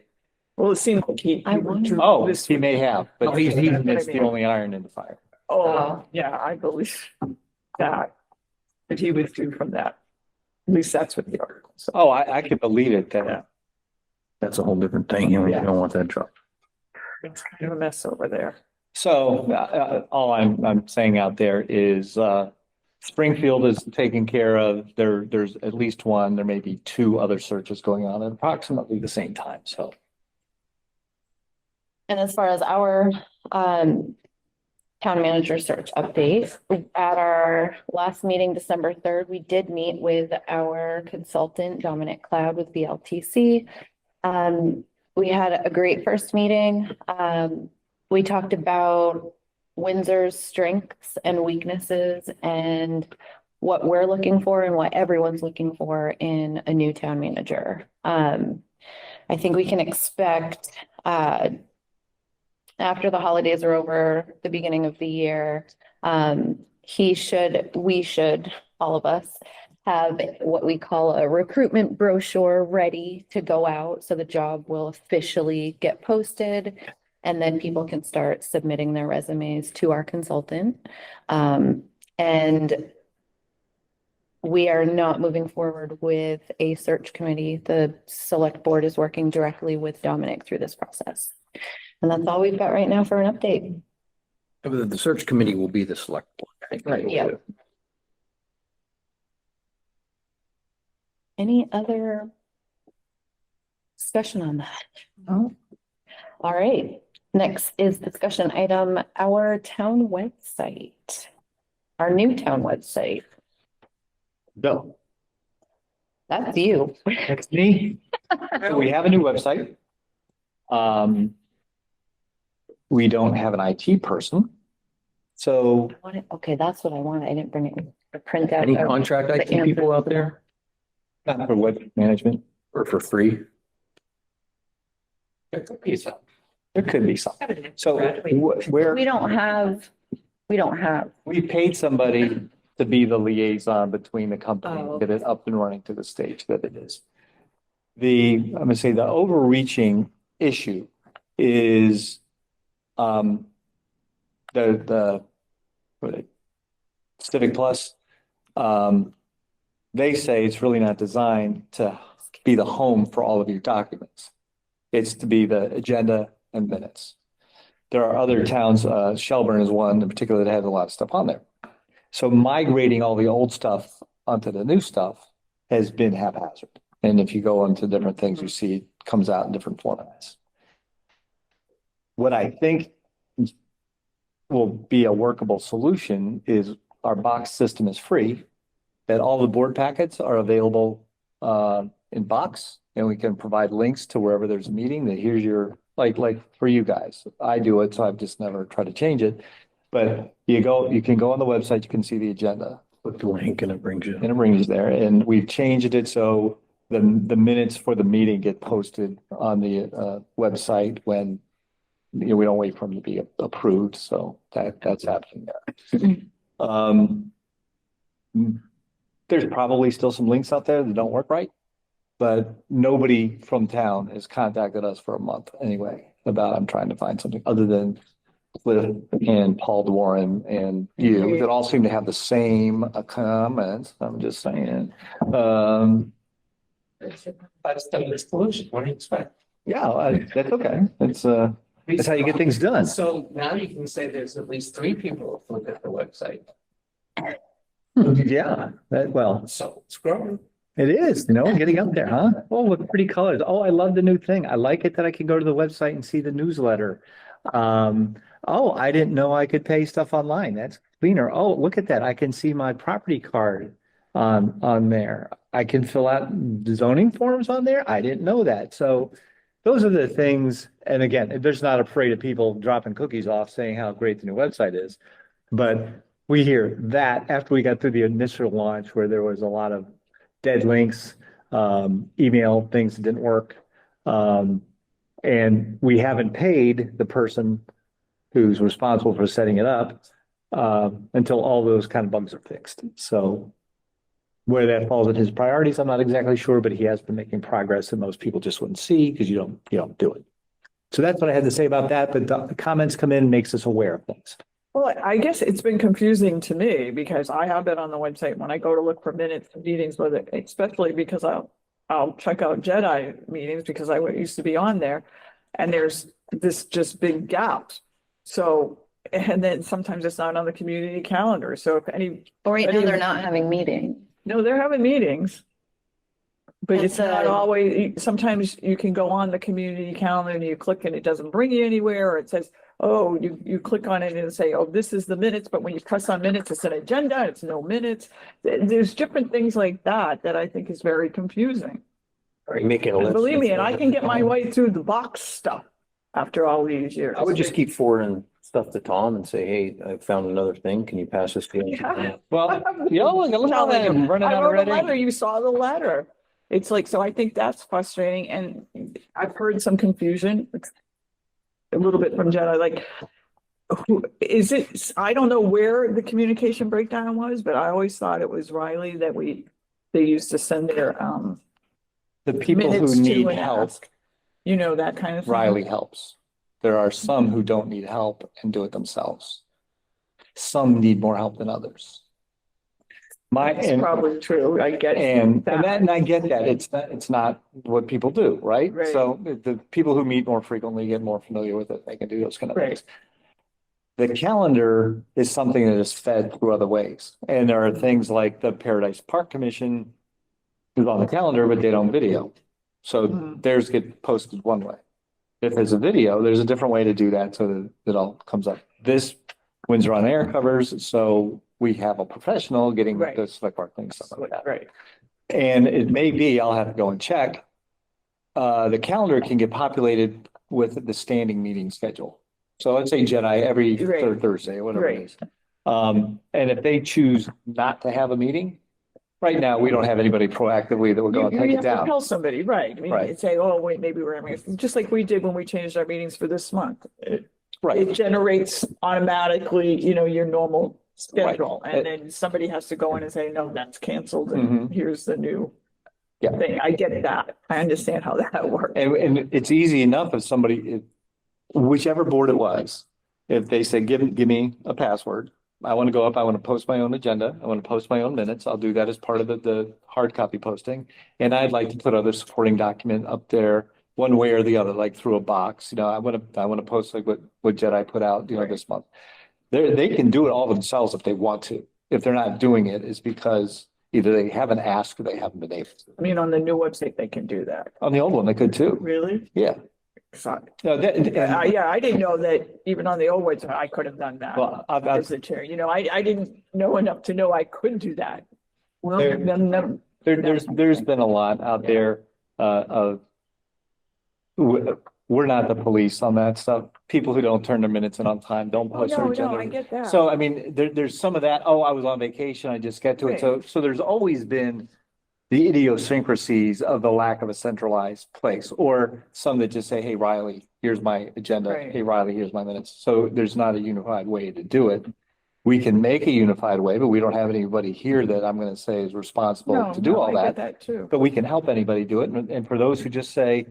Well, it seemed like he I withdrew. oh, this he may have, but Oh, he's- it's the only iron in the fire. Oh, yeah, I believe that. But he withdrew from that. At least that's what the article said. Oh, I can believe it, that, That's a whole different thing. You don't want that trouble. It's kind of a mess over there. so, all I'm saying out there is, Springfield is taken care of. There's at least one, there may be two other searches going on at approximately the same time, so. And as far as our town manager search update, at our last meeting, December 3rd, we did meet with our consultant, Dominic Cloud with BLTC. We had a great first meeting. We talked about Windsor's strengths and weaknesses and what we're looking for and what everyone's looking for in a new town manager. I think we can expect after the holidays are over, the beginning of the year, we should, all of us, have what we call a recruitment brochure ready to go out. So the job will officially get posted and then people can start submitting their resumes to our consultant. And we are not moving forward with a search committee. The select board is working directly with Dominic through this process. And that's all we've got right now for an update. The search committee will be the select board. Right. Yeah. Any other discussion on that? No. All right, Next is discussion item, our town website. Our new town website. No, That's you. that's me. So we have a new website. We don't have an IT person. So Okay, that's what I want. I didn't bring it, the printout. Any of contract the IT people out there not for web management, or for free? there could be some. So where We don't have, we paid somebody to be the liaison between the company and get it up and running to the stage that it is. I'm gonna say the overreaching issue is the what are they? Civic Plus. They say it's really not designed to be the home for all of your documents. It's to be the agenda and minutes. There are other towns, Shelburne is one in particular that has a lot of stuff on there. So migrating all the old stuff onto the new stuff has been haphazard. And if you go into different things, you see it comes out in different formats. What I think will be a workable solution is our box system is free, that all the board packets are available in box, and we can provide links to wherever there's a meeting that here's your, like for you guys. I do it, so I've just never tried to change it. But you can go on the website, you can see the agenda. Click the link and it brings you. And it brings you there. And we've changed it so the minutes for the meeting get posted on the website when we don't wait for them to be approved. So that's happening there. There's probably still some links out there that don't work right, but nobody from town has contacted us for a month anyway about I'm trying to find something other than Cliff and Paul Dwarren and you that all seem to have the same comments. I'm just saying. That's the solution. What do you expect? Yeah, that's okay. That's how you get things done. So now you can say there's at least 3 people who look at the website. Yeah, well, So it's growing. it is, getting up there, huh? Oh, what pretty colors. Oh, I love the new thing. I like it that I can go to the website and see the newsletter. Oh, I didn't know I could pay stuff online. That's cleaner. Oh, look at that. I can see my property card on there. I can fill out zoning forms on there. I didn't know that. So those are the things. And again, there's not afraid of people dropping cookies off saying how great the new website is. But we hear that after we got through the initial launch where there was a lot of dead links, email things that didn't work. And we haven't paid the person who's responsible for setting it up until all those kind of bugs are fixed. So where that falls in his priorities, I'm not exactly sure, but he has been making progress that most people just wouldn't see because you don't do it. So that's what I had to say about that. But the comments come in, makes us aware of things. Well, I guess it's been confusing to me because I have been on the website when I go to look for minutes of meetings, especially because I'll check out Jedi meetings because I used to be on there, and there's this just big gap. So, and then sometimes it's not on the community calendar. So if any, right now they're not having meetings. no, they're having meetings. But it's That's, not always, sometimes you can go on the community calendar and you click and it doesn't bring you anywhere, or it says, oh, you click on it and say, oh, this is the minutes, but when you press on minutes, it's an agenda, it's no minutes. There's different things like that I think is very confusing. Are you making a And list? believe me, and I can get my way through the box stuff after all these years. I would just keep forwarding stuff to Tom and say, hey, I found another thing. Can you pass this to me? Yeah. Well, look how that I'm running I out wrote a letter, already. you saw the letter. It's like, so I think that's frustrating, and I've heard some confusion. A little bit from Jenna, like, who is it? I don't know where the communication breakdown was, but I always thought it was Riley that they used to send their The people minutes who to need and help, ask. That kind of thing. Riley helps. There are some who don't need help and do it themselves. Some need more help than others. That's probably true. I get And that. I get that. It's not what people do, right? Right. So the people who meet more frequently get more familiar with it. They can do those kind of Right. things. The calendar is something that is fed through other ways. And there are things like the Paradise Park Commission is on the calendar, but they don't video. So Mhm. theirs get posted one way. If there's a video, there's a different way to do that so that it all comes up. This Windsor on Air covers, so we have a professional getting Right. the select board things, stuff like that. Right. And it may be, I'll have to go and check. The calendar can get populated with the standing meeting schedule. So let's say Jedi every Right. third Thursday, or whatever it Right. is. And if they choose not to have a meeting, right now, we don't have anybody proactively that will go and take You it have to down. tell somebody, right? I mean, Right. you'd say, oh, wait, maybe we're having, just like we did when we changed our meetings for this month. It Right. generates automatically, your normal schedule. Right. And then somebody has to go in and say, no, that's canceled and Mhm. here's the new Yeah. thing. I get that. I understand how that works. And it's easy enough if somebody, whichever board it was, if they say, give me a password. I want to go up, I want to post my own agenda, I want to post my own minutes. I'll do that as part of the hard copy posting. And I'd like to put other supporting document up there one way or the other, like through a box. I want to post like what Jedi put out, this month. They can do it all themselves if they want to. If they're not doing it, it's because either they haven't asked or they haven't been able to. I mean, on the new website, they can do that. On the old one, they could too. Really? Yeah. Sorry. No, Yeah, I didn't know that even on the old website, I could have done that Well, as the chair. I didn't know enough to know I could do that. Well, There- then, there's been a lot out there of we're not the police on that stuff. People who don't turn their minutes in on time, don't oh, post their no, agenda. I get that. So I mean, there's some of that. Oh, I was on vacation. I just get to it. So there's always been the idiosyncrasies of the lack of a centralized place, or some that just say, hey, Riley, here's my agenda. Right. Hey, Riley, here's my minutes. So there's not a unified way to do it. We can make a unified way, but we don't have anybody here that I'm going to say is responsible No, to do no, all I get that. that too. But we can help anybody do it. And for those who just say,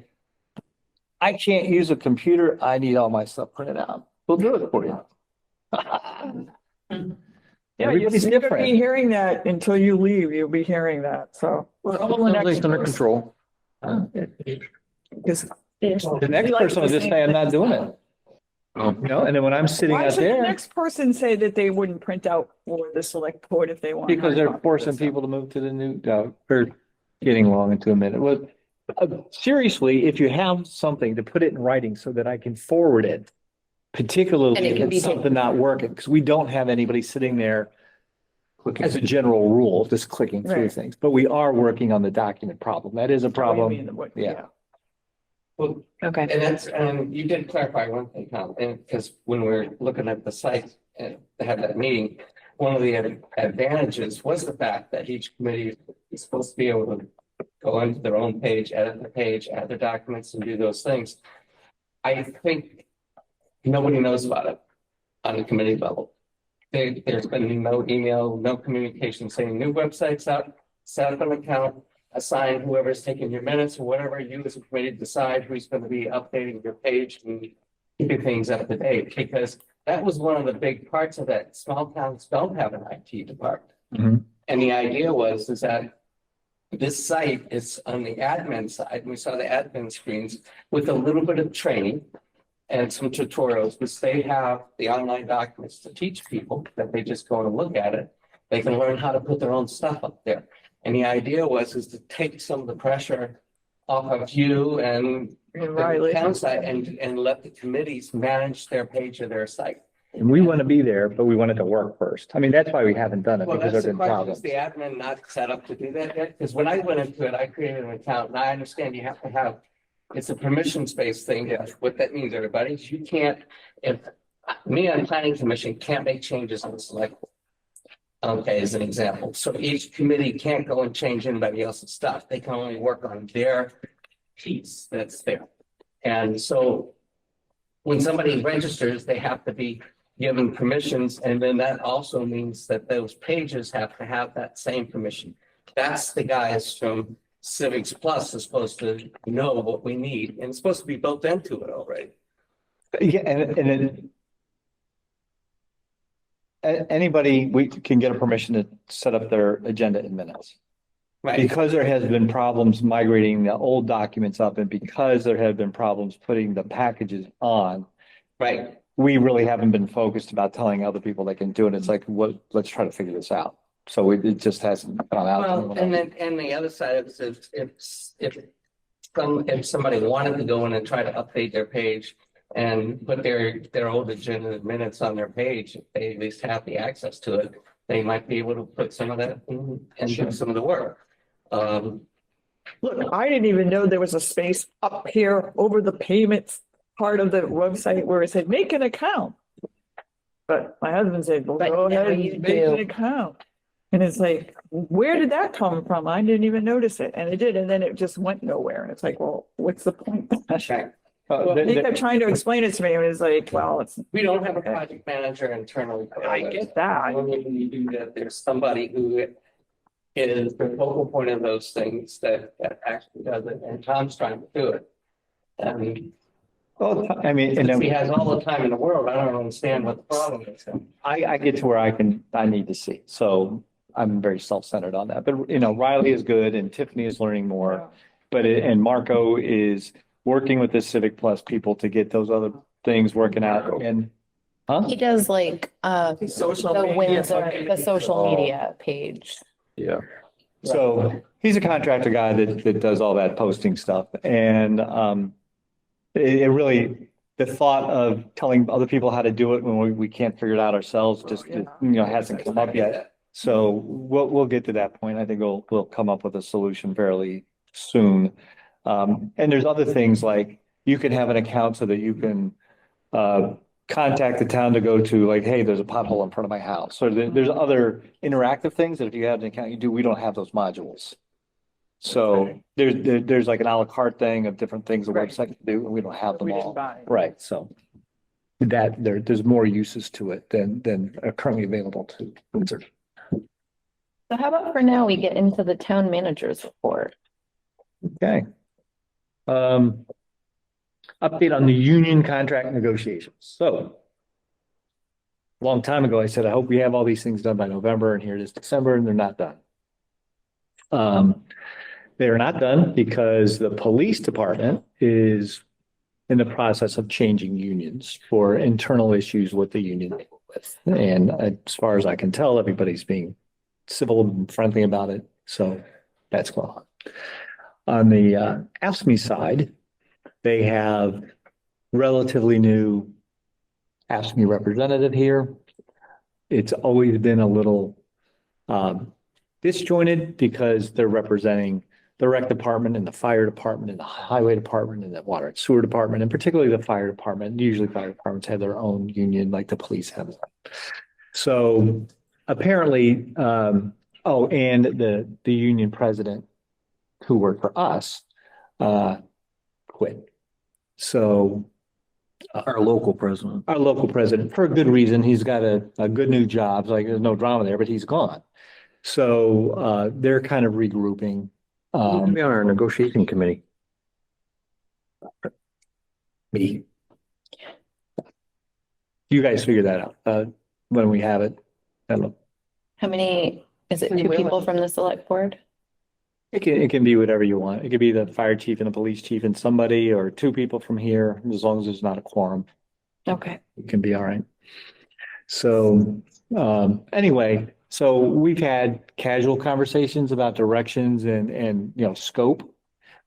I can't use a computer, I need all my stuff printed out, we'll do it for you. Yeah, Everybody's you're gonna be different. hearing that until you leave. You'll be hearing that. So. It's under control. Because The next person will just say, I'm not doing it. And then when I'm sitting why out should the there, next person say that they wouldn't print out for the select board if they want? because hard they're copy of forcing this stuff? people to move to the new, we're getting long into a minute. Well, seriously, if you have something to put it in writing so that I can forward it, particularly And it if can be it's something not working, because we don't have anybody sitting there as a general rule, just clicking through Right. things, but we are working on the document problem. That is a Oh, you problem. mean what- Yeah. Well, Okay. and you did clarify one thing, Tom, and because when we were looking at the site and to have that meeting, one of the advantages was the fact that each committee is supposed to be able to go into their own page, edit the page, add their documents and do those things. I think nobody knows about it on the committee level. There's been no email, no communication saying new websites out, set up an account, assign whoever's taking your minutes or whatever, you as a committee decide who's going to be updating your page and keeping things up to date, because that was one of the big parts of that. Small towns don't have an IT department. Mhm. And the idea is that this site is on the admin side. We saw the admin screens with a little bit of training and some tutorials, which they have the online documents to teach people that they just go and look at it. They can learn how to put their own stuff up there. And the idea is to take some of the pressure off of you and the Riley. town side and let the committees manage their page of their site. And we want to be there, but we want it to work first. I mean, that's why we haven't done it, Well, because that's there've the been question, is problems. the admin not set up to do that yet? Because when I went into it, I created an account, and I understand you have to have, it's a permissions-based thing. Yeah. What that means, everybody, is you can't, if me on planning commission can't make changes on the select board. Okay, as an example. So each committee can't go and change anybody else's stuff. They can only work on their piece that's there. And so when somebody registers, they have to be given permissions, and then that also means that those pages have to have that same permission. That's the guys from Civics Plus are supposed to know what we need, and it's supposed to be built into it already. Yeah, and then anybody, we can get a permission to set up their agenda in minutes. Right, Because there has been problems migrating the old documents up, and because there have been problems putting the packages on, right. we really haven't been focused about telling other people they can do it. It's like, let's try to figure this out. So it just hasn't gone out. Well, and then, and the other side of it is if if somebody wanted to go in and try to update their page and put their old agenda minutes on their page, if they at least have the access to it, they might be able to put some of that in and do some of the work. Look, I didn't even know there was a space up here over the payments part of the website where it said, make an account. But my husband said, well, But go now ahead you and make an do. account. And it's like, where did that come from? I didn't even notice it. And it did. And then it just went nowhere. And it's like, well, what's the point? He kept trying to explain it to me. And it was like, well, it's, We don't have a project manager internally. for I this. get that. When you do that, there's somebody who is the focal point of those things that actually does it, and Tom's trying to do it. And Well, I mean, and since he then has all the time in the world, I don't understand what the problem is. I get to where I need to see. So I'm very self-centered on that. But, Riley is good and Tiffany is learning more. And Marco is working with the Civic Plus people to get those other things working out. And, He does like, Social the media. Windsor, the social media page. Yeah. So he's a contractor guy that does all that posting stuff. And it really, the thought of telling other people how to do it when we can't figure it out ourselves just, hasn't come up yet. So we'll get to that point. I think we'll come up with a solution fairly soon. And there's other things like you can have an account so that you can contact the town to go to, like, hey, there's a pothole in front of my house. So there's other interactive things that if you have an account, you do. We don't have those modules. So there's like an a la carte thing of different things the website can do, and we don't have them We didn't all. buy it. Right, so there's more uses to it than are currently available to Windsor. So how about for now, we get into the town manager's report? Okay. Update on the union contract negotiations. So a long time ago, I said, I hope we have all these things done by November, and here it is December, and they're not done. They're not done because the police department is in the process of changing unions for internal issues with the union with. And as far as I can tell, everybody's being civil and friendly about it. So that's going on. On the AFSCME side, they have relatively new AFSCME representative here. It's always been a little disjointed because they're representing the rec department and the fire department and the highway department and the water and sewer department, and particularly the fire department. Usually fire departments have their own union like the police have. So apparently, and the union president who worked for us quit. So Our local president. our local president, for a good reason, he's got a good new job, like there's no drama there, but he's gone. So they're kind of regrouping. Be on our negotiating committee. Me. You guys figure that out when we have it. How many, is it We two will. people from the select board? It can be whatever you want. It could be the fire chief and the police chief and somebody, or two people from here, as long as there's not a quorum. Okay. It can be all right. So anyway, so we've had casual conversations about directions and scope.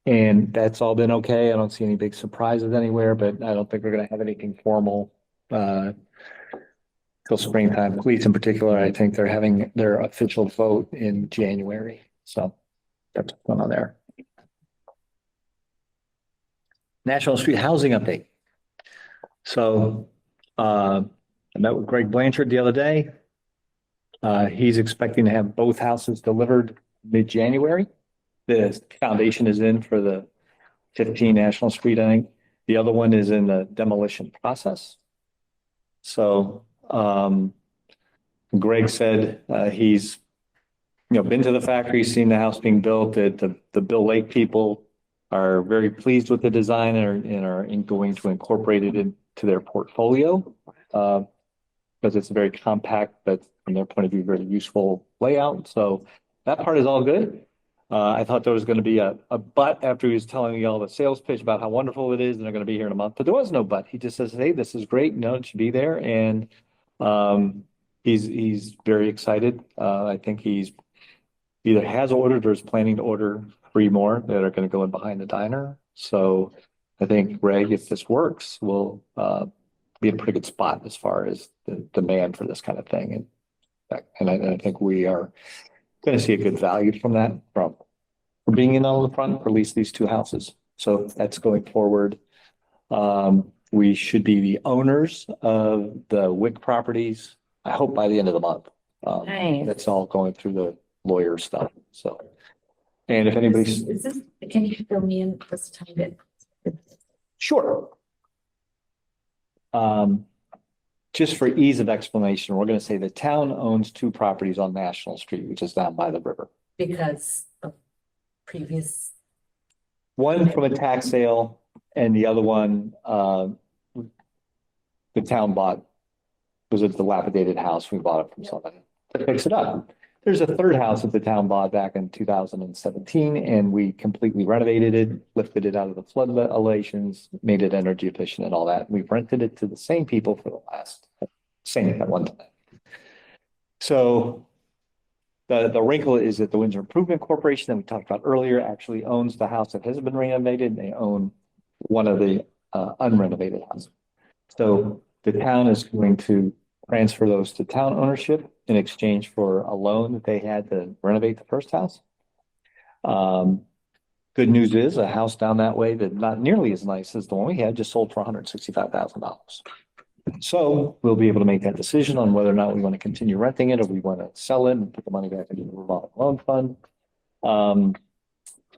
And that's all been okay. I don't see any big surprises anywhere, but I don't think we're gonna have anything formal till springtime. Police in particular, I think they're having their official vote in January. So that's what's going on there. National Street Housing Update. So I met with Greg Blanchard the other day. He's expecting to have both houses delivered mid-January. The foundation is in for the 15 National Street, I think. The other one is in the demolition process. So Greg said he's been to the factory, seen the house being built, that the Bill Lake people are very pleased with the design and are going to incorporate it into their portfolio. Because it's a very compact, but from their point of view, very useful layout. So that part is all good. I thought there was going to be a but after he was telling me all the sales pitch about how wonderful it is and they're going to be here in a month, but there was no but. He just says, hey, this is great. It should be there. And he's very excited. I think he's either has ordered or is planning to order three more that are gonna go in behind the diner. So I think, Greg, if this works, we'll be in a pretty good spot as far as the demand for this kind of thing. And I think we are gonna see a good value from that, from being in on the front, for at least these two houses. So that's going forward. We should be the owners of the Wick properties, I hope by the end of the month. Nice. That's all going through the lawyer stuff, so. And if anybody's, Is this, can you fill me in this tiny bit? sure. Just for ease of explanation, we're gonna say the town owns two properties on National Street, which is down by the river. Because of previous, One from a tax sale and the other one, the town bought, was a dilapidated house. We bought it from somebody to fix it up. There's a third house that the town bought back in 2017 and we completely renovated it, lifted it out of the flood elevations, made it energy efficient and all that. We've rented it to the same people for the last, same at one time. So the wrinkle is that the Windsor Improvement Corporation that we talked about earlier actually owns the house that hasn't been renovated. They own one of the unrenovated houses. So the town is going to transfer those to town ownership in exchange for a loan that they had to renovate the first house. Good news is a house down that way that not nearly as nice as the one we had just sold for $165,000. So we'll be able to make that decision on whether or not we want to continue renting it or we want to sell it and put the money back into the revolving loan fund.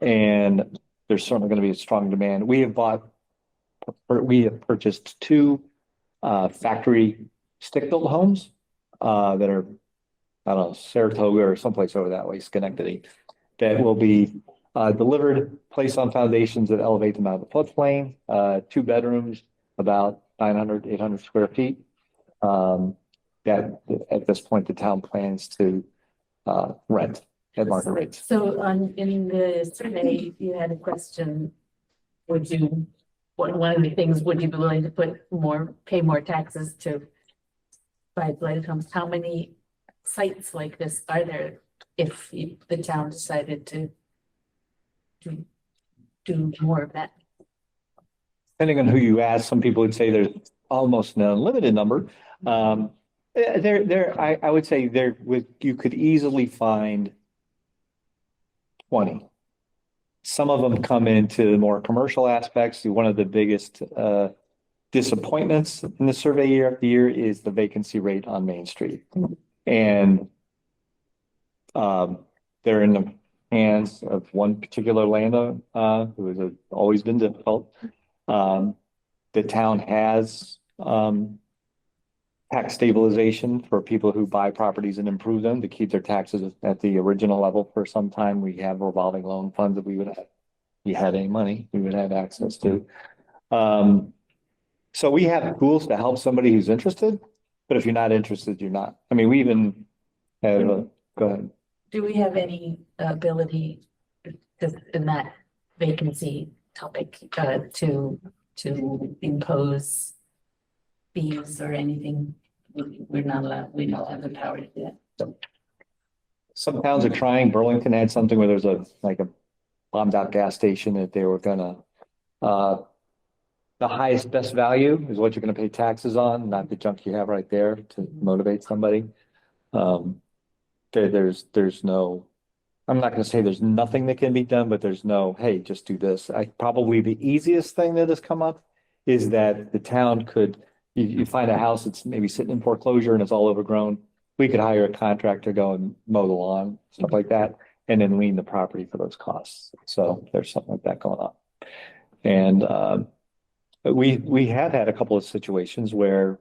And there's certainly going to be a strong demand. We have purchased two factory stick-built homes that are, I don't know, Saratoga or someplace over that way, Schenectady, that will be delivered, placed on foundations that elevate them out of the floodplain, 2 bedrooms, about 900, 800 square feet. That at this point, the town plans to rent at market rates. so in the survey, you had a question. Would you, one of the things, would you be willing to pay more taxes to buy blighted homes? How many sites like this are there if the town decided to do more of that? Depending on who you ask, some people would say there's almost an unlimited number. I would say you could easily find 20. Some of them come into the more commercial aspects. One of the biggest disappointments in the survey year after year is the vacancy rate on Main Street. And they're in the hands of one particular landowner who has always been difficult. The town has tax stabilization for people who buy properties and improve them to keep their taxes at the original level for some time. We have revolving loan funds that we would have, if we had any money, we would have access to. So we have tools to help somebody who's interested, but if you're not interested, you're not. I mean, we even have, go ahead. Do we have any ability in that vacancy topic to impose fees or anything? We're not allowed, we don't have the power to do that. Some towns are trying. Burlington had something where there's a bombed out gas station that they were gonna, the highest best value is what you're gonna pay taxes on, not the junk you have right there to motivate somebody. There's no, I'm not gonna say there's nothing that can be done, but there's no, hey, just do this. Probably the easiest thing that has come up is that the town could, you find a house that's maybe sitting in foreclosure and it's all overgrown. We could hire a contractor, go and mow the lawn, stuff like that, and then lien the property for those costs. So there's something like that going on. And we have had a couple of situations where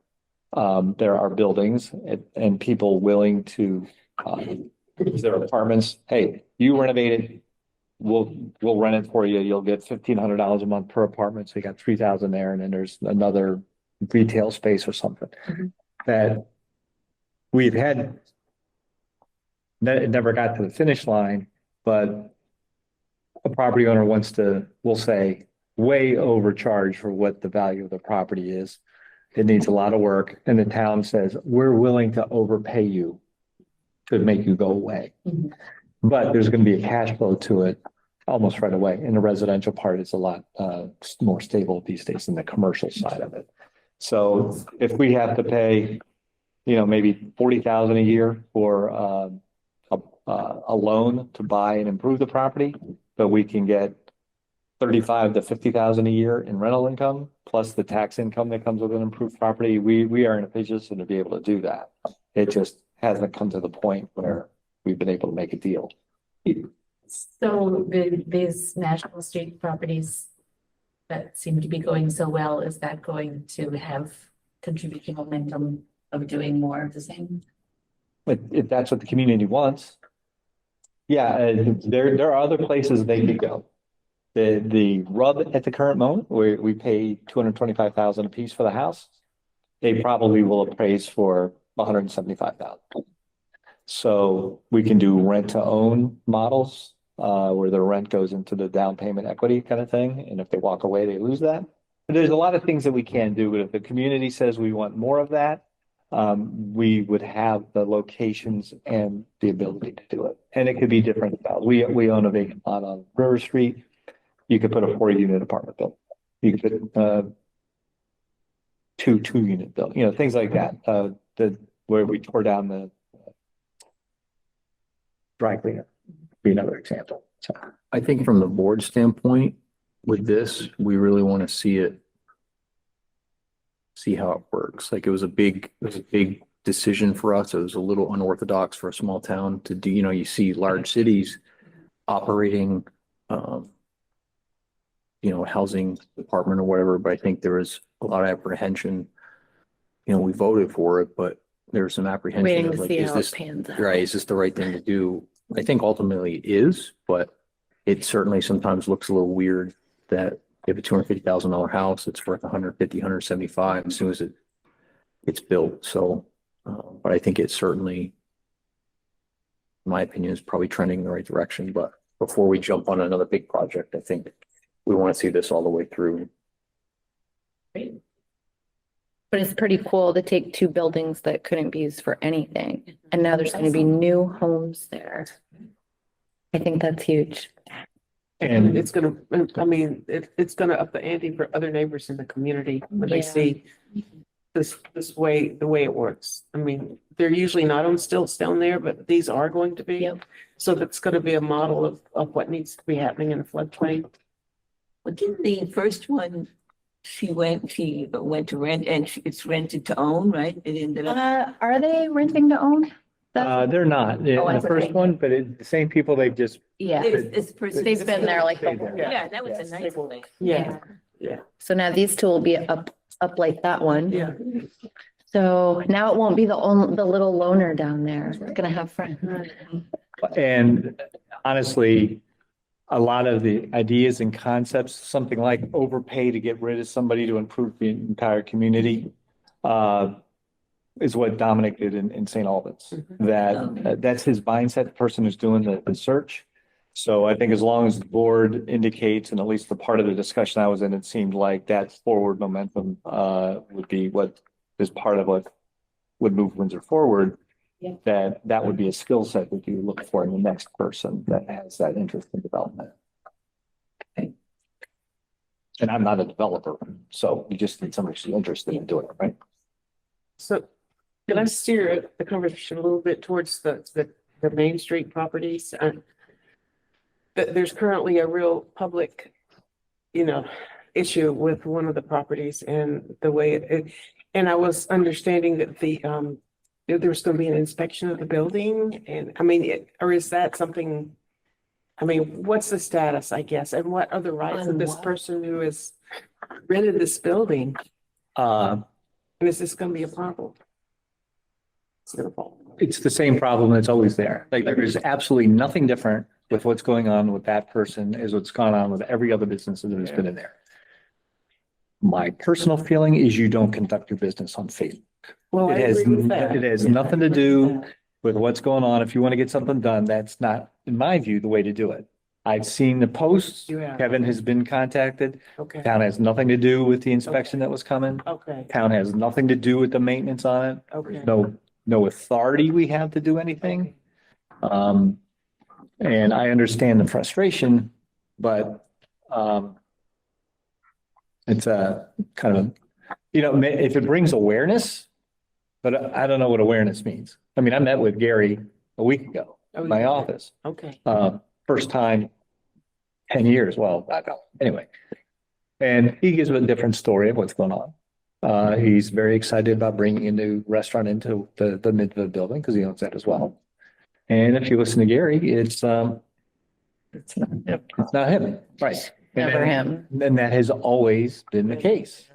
there are buildings and people willing to use their apartments. Hey, you renovate it, we'll rent it for you. You'll get $1,500 a month per apartment. So you got 3,000 there, and then there's another retail space or something that we've had. It never got to the finish line, but a property owner will say, way overcharge for what the value of the property is. It needs a lot of work, and the town says, we're willing to overpay you to make you go away. But there's going to be a cash flow to it almost right away. And the residential part is a lot more stable these days than the commercial side of it. So if we have to pay, maybe 40,000 a year for a loan to buy and improve the property, but we can get 35 to 50,000 a year in rental income, plus the tax income that comes with an improved property, we are in a position to be able to do that. It just hasn't come to the point where we've been able to make a deal. So these National Street properties that seem to be going so well, is that going to have contributing momentum of doing more of the same? But if that's what the community wants, yeah, there are other places they could go. The rub at the current moment, where we pay 225,000 a piece for the house, they probably will appraise for 175,000. So we can do rent to own models, where the rent goes into the down payment equity kind of thing. And if they walk away, they lose that. But there's a lot of things that we can do. But if the community says we want more of that, we would have the locations and the ability to do it. And it could be different. We own a vacant lot on River Street. You could put a 4-unit apartment building. You could put two-unit building, things like that. Where we tore down the dry cleaner, be another example. So I think from the board standpoint, with this, we really want to see how it works. Like it was a big decision for us. It was a little unorthodox for a small town to do, you see large cities operating, housing department or whatever, but I think there was a lot of apprehension. We voted for it, but there's some apprehension Waiting of to like, see is how it this pans out. right? Is this the right thing to do? I think ultimately it is, but it certainly sometimes looks a little weird that you have a $250,000 house, it's worth 150, 175 as soon as it's built. So, but I think it certainly, in my opinion, is probably trending in the right direction. But before we jump on another big project, I think we want to see this all the way through. But it's pretty cool to take two buildings that couldn't be used for anything, and now there's gonna be new homes there. I think that's huge. And it's gonna, it's gonna up the ante for other neighbors in the community when they Yeah. see the way it works. They're usually not on stilts down there, but these are going to be. Yep. So that's gonna be a model of what needs to be happening in the floodplain. Well, didn't the first one, she went to rent and it's rented to own, right? It ended up. Are they renting to own? they're not in Oh, I the first see. one, but the same people, they've just, Yeah, This person. they've been there like the Stayed whole. there. Yeah, that was Yes. a nice place. Yeah, So now these two will be up like that one. yeah. So now it won't be the little loner down there. We're gonna have friends. and honestly, a lot of the ideas and concepts, something like overpay to get rid of somebody to improve the entire community, is what Dominic did in St. Albans. That's his mindset, the person who's doing the search. So I think as long as the board indicates, and at least the part of the discussion I was in, it seemed like that forward momentum would be what is part of what would move Windsor forward. Yeah. That would be a skill set that you look for in the next person that has that interest in development. Okay. And I'm not a developer, so you just need somebody who's interested in doing it, right? So can I steer the conversation a little bit towards the Main Street properties? There's currently a real public, issue with one of the properties and the way and I was understanding that there was going to be an inspection of the building and or is that something? What's the status, I guess, and what are the rights of this person who has rented this building? And is this going to be a problem? It's the same problem that's always there. Like there is absolutely nothing different with what's going on with that person as what's gone on with every other business that has been in there. My personal feeling is you don't conduct your business on Facebook. Well, I agree with that. It has nothing to do with what's going on. If you want to get something done, that's not, in my view, the way to do it. I've seen the posts. You have. Kevin has been contacted. Okay, Town has nothing to do with the inspection that was coming. okay, Town has nothing to do with the maintenance on it. okay. No authority we have to do anything. And I understand the frustration, but, it's a kind of, if it brings awareness, but I don't know what awareness means. I mean, I met with Gary a week ago in my office, Okay. first time 10 years. Well, I don't, anyway. And he gives a different story of what's going on. He's very excited about bringing a new restaurant into the Midville building because he owns that as well. And if you listen to Gary, it's not him, right? Never him. And that has always been the case.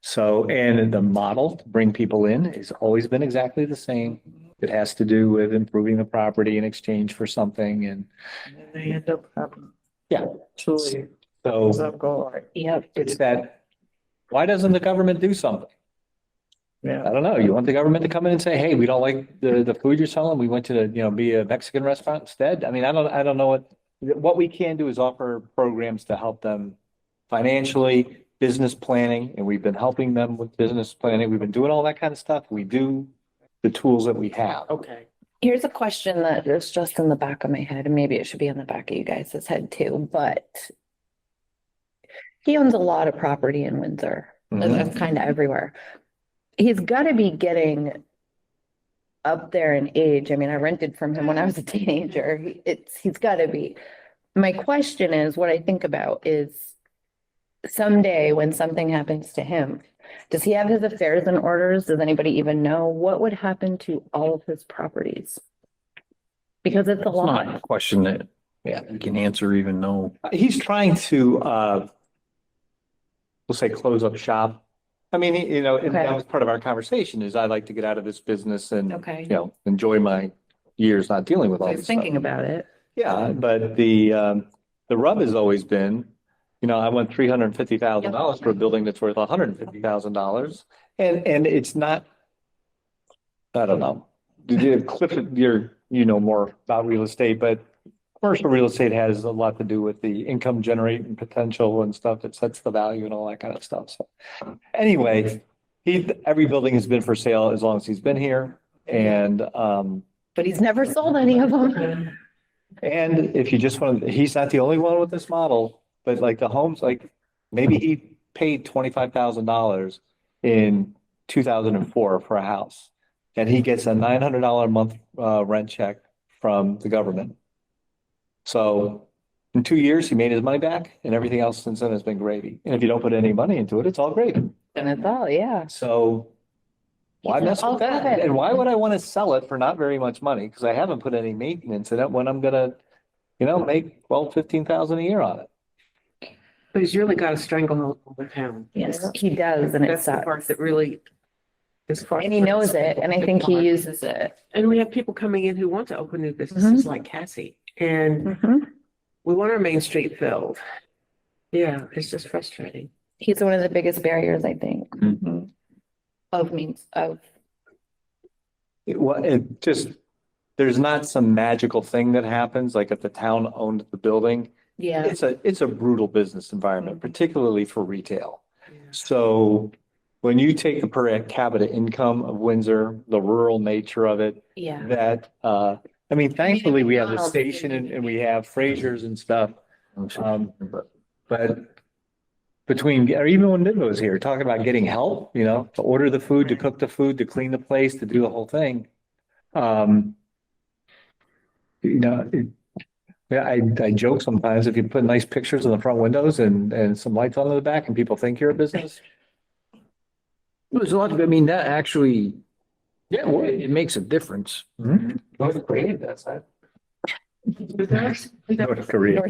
So, and the model to bring people in has always been exactly the same. It has to do with improving the property in exchange for something and, And they end up having. yeah. Truly, So that goal, right? Yep. it's that, why doesn't the government do something? Yeah. I don't know. You want the government to come in and say, hey, we don't like the food you're selling. We want you to, be a Mexican restaurant instead. I mean, I don't know what we can do is offer programs to help them financially, business planning, and we've been helping them with business planning. We've been doing all that kind of stuff. We do the tools that we have. Okay. Here's a question that is just in the back of my head, and maybe it should be in the back of you guys' head too, but he owns a lot of property in Windsor. Mhm. That's kind of everywhere. He's got to be getting up there in age. I mean, I rented from him when I was a teenager. He's got to be. My question is, what I think about is someday when something happens to him, does he have his affairs in orders? Does anybody even know what would happen to all of his properties? Because it's a It's not a lot. question that, yeah, we can answer even though. He's trying to, we'll say, close up shop. I mean, and Okay. that was part of our conversation is I like to get out of this business and, Okay. enjoy my years not dealing with all I this was stuff. thinking about it. Yeah, but the rub has always been, I went $350,000 for a building that's worth $150,000. And it's not, I don't know. Cliff, you know more about real estate, but commercial real estate has a lot to do with the income generating potential and stuff that sets the value and all that kind of stuff. So anyway, every building has been for sale as long as he's been here. And, But he's never sold any of them. and if you just want to, he's not the only one with this model, but like the homes, like maybe he paid $25,000 in 2004 for a house. And he gets a $900 a month rent check from the government. So in 2 years, he made his money back and everything else since then has been gravy. And if you don't put any money into it, it's all gravy. And it's all, yeah. So why He's mess all with that? profit. And why would I want to sell it for not very much money? Because I haven't put any maintenance in it when I'm gonna, make 12, 15,000 a year on it. But he's really got a stranglehold with him. Yes, he does, and it That's the sucks. part that really is far. And he knows it, and I think he uses it. And we have people coming in who want to open new businesses like Cassie, and Mhm. we want our Main Street filled. Yeah, it's just frustrating. He's one of the biggest barriers, I think, of. It just, there's not some magical thing that happens, like if the town owned the building. Yeah. It's a brutal business environment, particularly for retail. So when you take the per capita income of Windsor, the rural nature of it, Yeah. that, thankfully we have the McDonald's. station and we have Fraser's and stuff. But between, or even when Midvo was here, talking about getting help, to order the food, to cook the food, to clean the place, to do the whole thing. I joke sometimes if you put nice pictures in the front windows and some lights on in the back and people think you're a business. There's a lot, that actually, yeah, well, it makes a difference. North Korea does that. North Korea.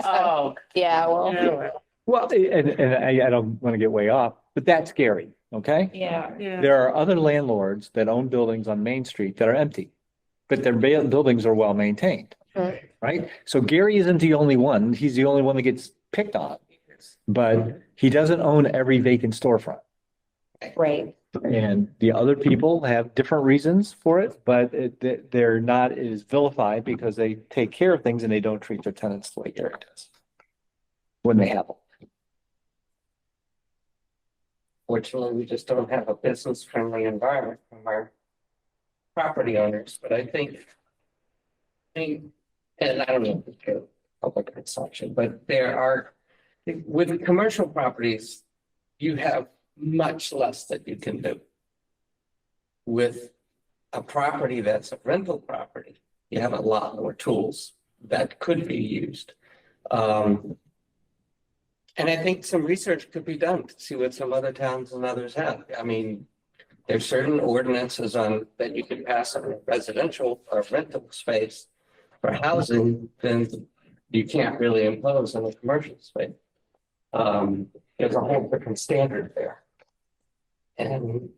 Oh, yeah, well, Well, and I don't want to get way off, but that's scary, okay? yeah. Yeah. There are other landlords that own buildings on Main Street that are empty, but their buildings are well maintained, right? So Gary isn't the only one. He's the only one that gets picked on, but he doesn't own every vacant storefront. Right. And the other people have different reasons for it, but they're not as vilified because they take care of things and they don't treat their tenants the way Gary does when they have them. Fortunately, we just don't have a business friendly environment from our property owners, but I think, and I don't know if it's true, public consumption, but there are, with commercial properties, you have much less that you can do. With a property that's a rental property, you have a lot more tools that could be used. And I think some research could be done to see what some other towns and others have. I mean, there's certain ordinances on that you can pass on a residential or rental space for housing, then you can't really impose on a commercial space. There's a whole different standard there. And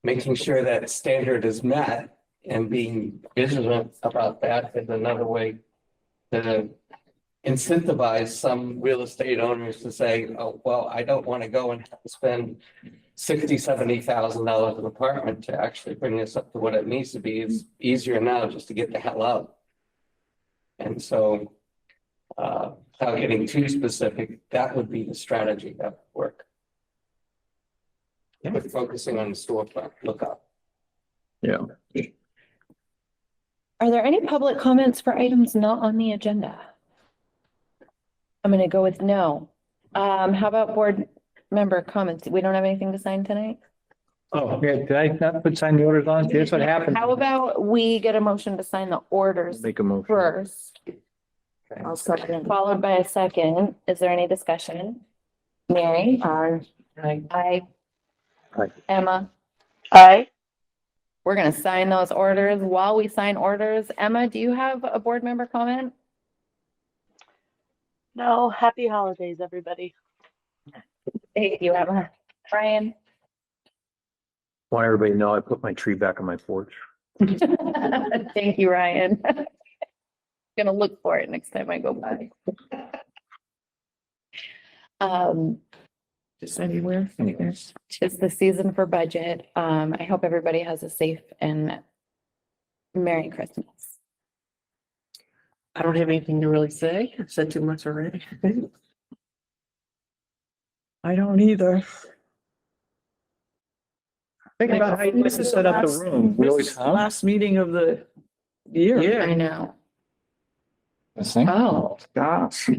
making sure that standard is met and being vigilant about that is another way to incentivize some real estate owners to say, oh, well, I don't want to go and have to spend $60,000-$70,000 an apartment to actually bring this up to what it needs to be. It's easier now just to get the hell out. And so, without getting too specific, that would be the strategy that would work. With focusing on the storefront lookup. Yeah. Are there any public comments for items not on the agenda? I'm gonna go with no. How about board member comments? We don't have anything to sign tonight? Oh, yeah, did I not put sign the orders on? That's what happened. How about we get a motion to sign the orders Make a motion. first, I'll second. followed by a second? Is there any discussion? Mary? Aye. Aye. Emma? Aye. We're gonna sign those orders. While we sign orders, Emma, do you have a board member comment? No, happy holidays, everybody. Thank you, Emma. Brian? Want everybody to know I put my tree back on my porch. Thank you, Ryan. Gonna look for it next time I go by. Just anywhere. Tis the season for budget. I hope everybody has a safe and Merry Christmas. I don't have anything to really say. I've said too much already. I don't either. Think about how you used to set up the room. We always, huh? Last meeting of the year. I know. Oh, gosh.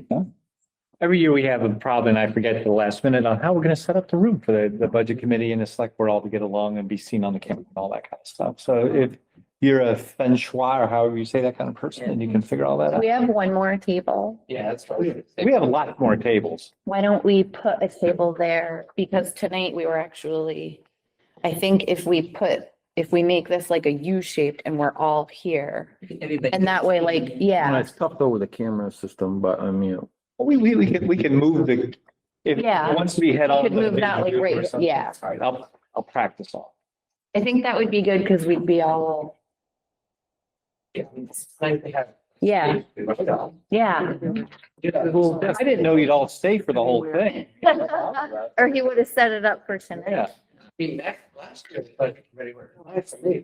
Every year we have a problem, and I forget the last minute on how we're gonna set up the room for the budget committee and the select board all to get along and be seen on the camera and all that kind of stuff. So if you're a feng shui or however you say that kind of person, and you can figure all that out. We have one more table. Yeah, that's right. We have a lot more tables. Why don't we put a table there? Because tonight we were actually, I think if we make this like a U-shaped and we're all here. And that way, like, Well, yeah, it's tough though with the camera system, but I mean, We can move the, if, Yeah. once we head on. Could move the that, like, video or right- something. yeah. All right, I'll practice all. I think that would be good because we'd be all, It's nice to have. yeah, yeah. I didn't know you'd all stay for the whole thing. Or he would have set it up for tonight. Yeah. Being back last year, but very well. Sitting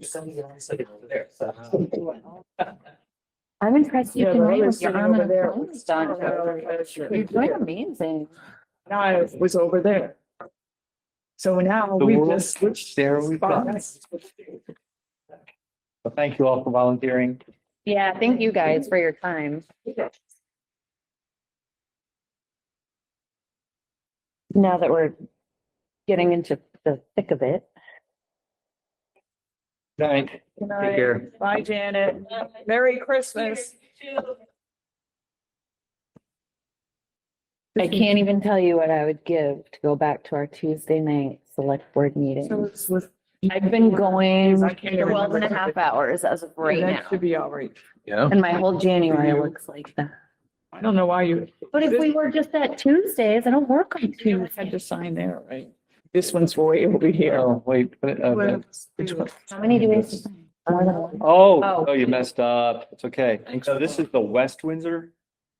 over there, so. I'm impressed you Yeah, can they're write always with your sitting arm over and there. phone done. You're doing amazing. I was over there. So now The we world just switched there we've gone. spots. Well, thank you all for volunteering. Yeah, thank you guys for your time. Now that we're getting into the thick of it. Good night. Good Take care. night. Bye, Janet. Merry Christmas. I can't even tell you what I would give to go back to our Tuesday night select board So meeting. it's with. I've been going I can't 12 and a remember. half hours as of right That now. should be all right. yeah. And my whole January looks like that. I don't know why you. But if we were just at Tuesdays, I don't work on You had Tuesdays. to sign there, right? This one's way over here. Oh, wait, Which one? How many do we have to sign? More than one? oh, you messed up. It's okay. So this is the West Windsor.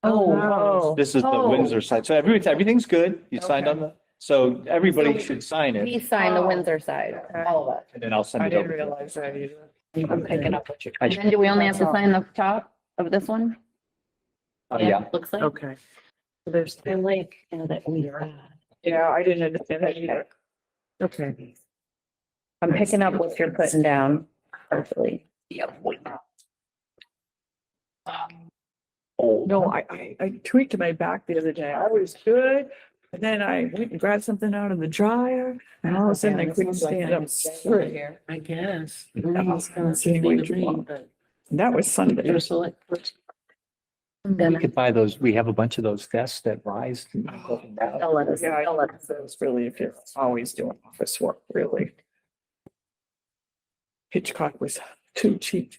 Oh, This is the Oh. Windsor side. So everything's good. You signed on the, so everybody should sign we it. sign the Windsor side, all of it. And then I'll send I it didn't over. realize that either. I'm picking up what you're. I- Then do we only have to sign the top of this one? Yeah. Looks like. Okay. There's, I like that we are. yeah, I didn't understand that either. Okay. I'm picking up what you're putting down, hopefully. old. No, I tweaked my back the other day. I was good. And then I went and grabbed something out of the dryer and all of a sudden I couldn't stand up straight. I guess. Sitting way too long. That was Sunday. I'm We gonna, could buy those, we have a bunch of those desks that rise. to go up and down. they'll let us, Yeah, I they'll let us. was really, if you're always doing office work, really. Hitchcock was too cheap.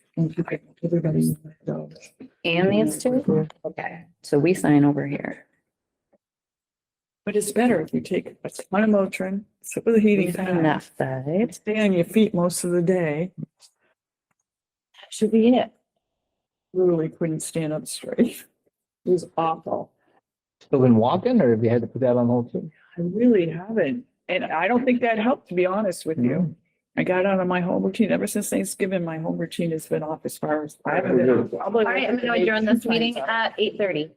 Everybody knows. And these two? Okay, so we sign over here. But it's better if you take a ton of Motrin, sit with a heating We sign pad, that side. stay on your feet most of the day. That should be it. Literally couldn't stand up straight. It was awful. Still been walking or have you had to put that on hold too? I really haven't. And I don't think that helped, to be honest with you. I got out of my home routine. Ever since Thanksgiving, my home routine has been off as far as. I haven't been. All right, I'm gonna adjourn this meeting at 8:30.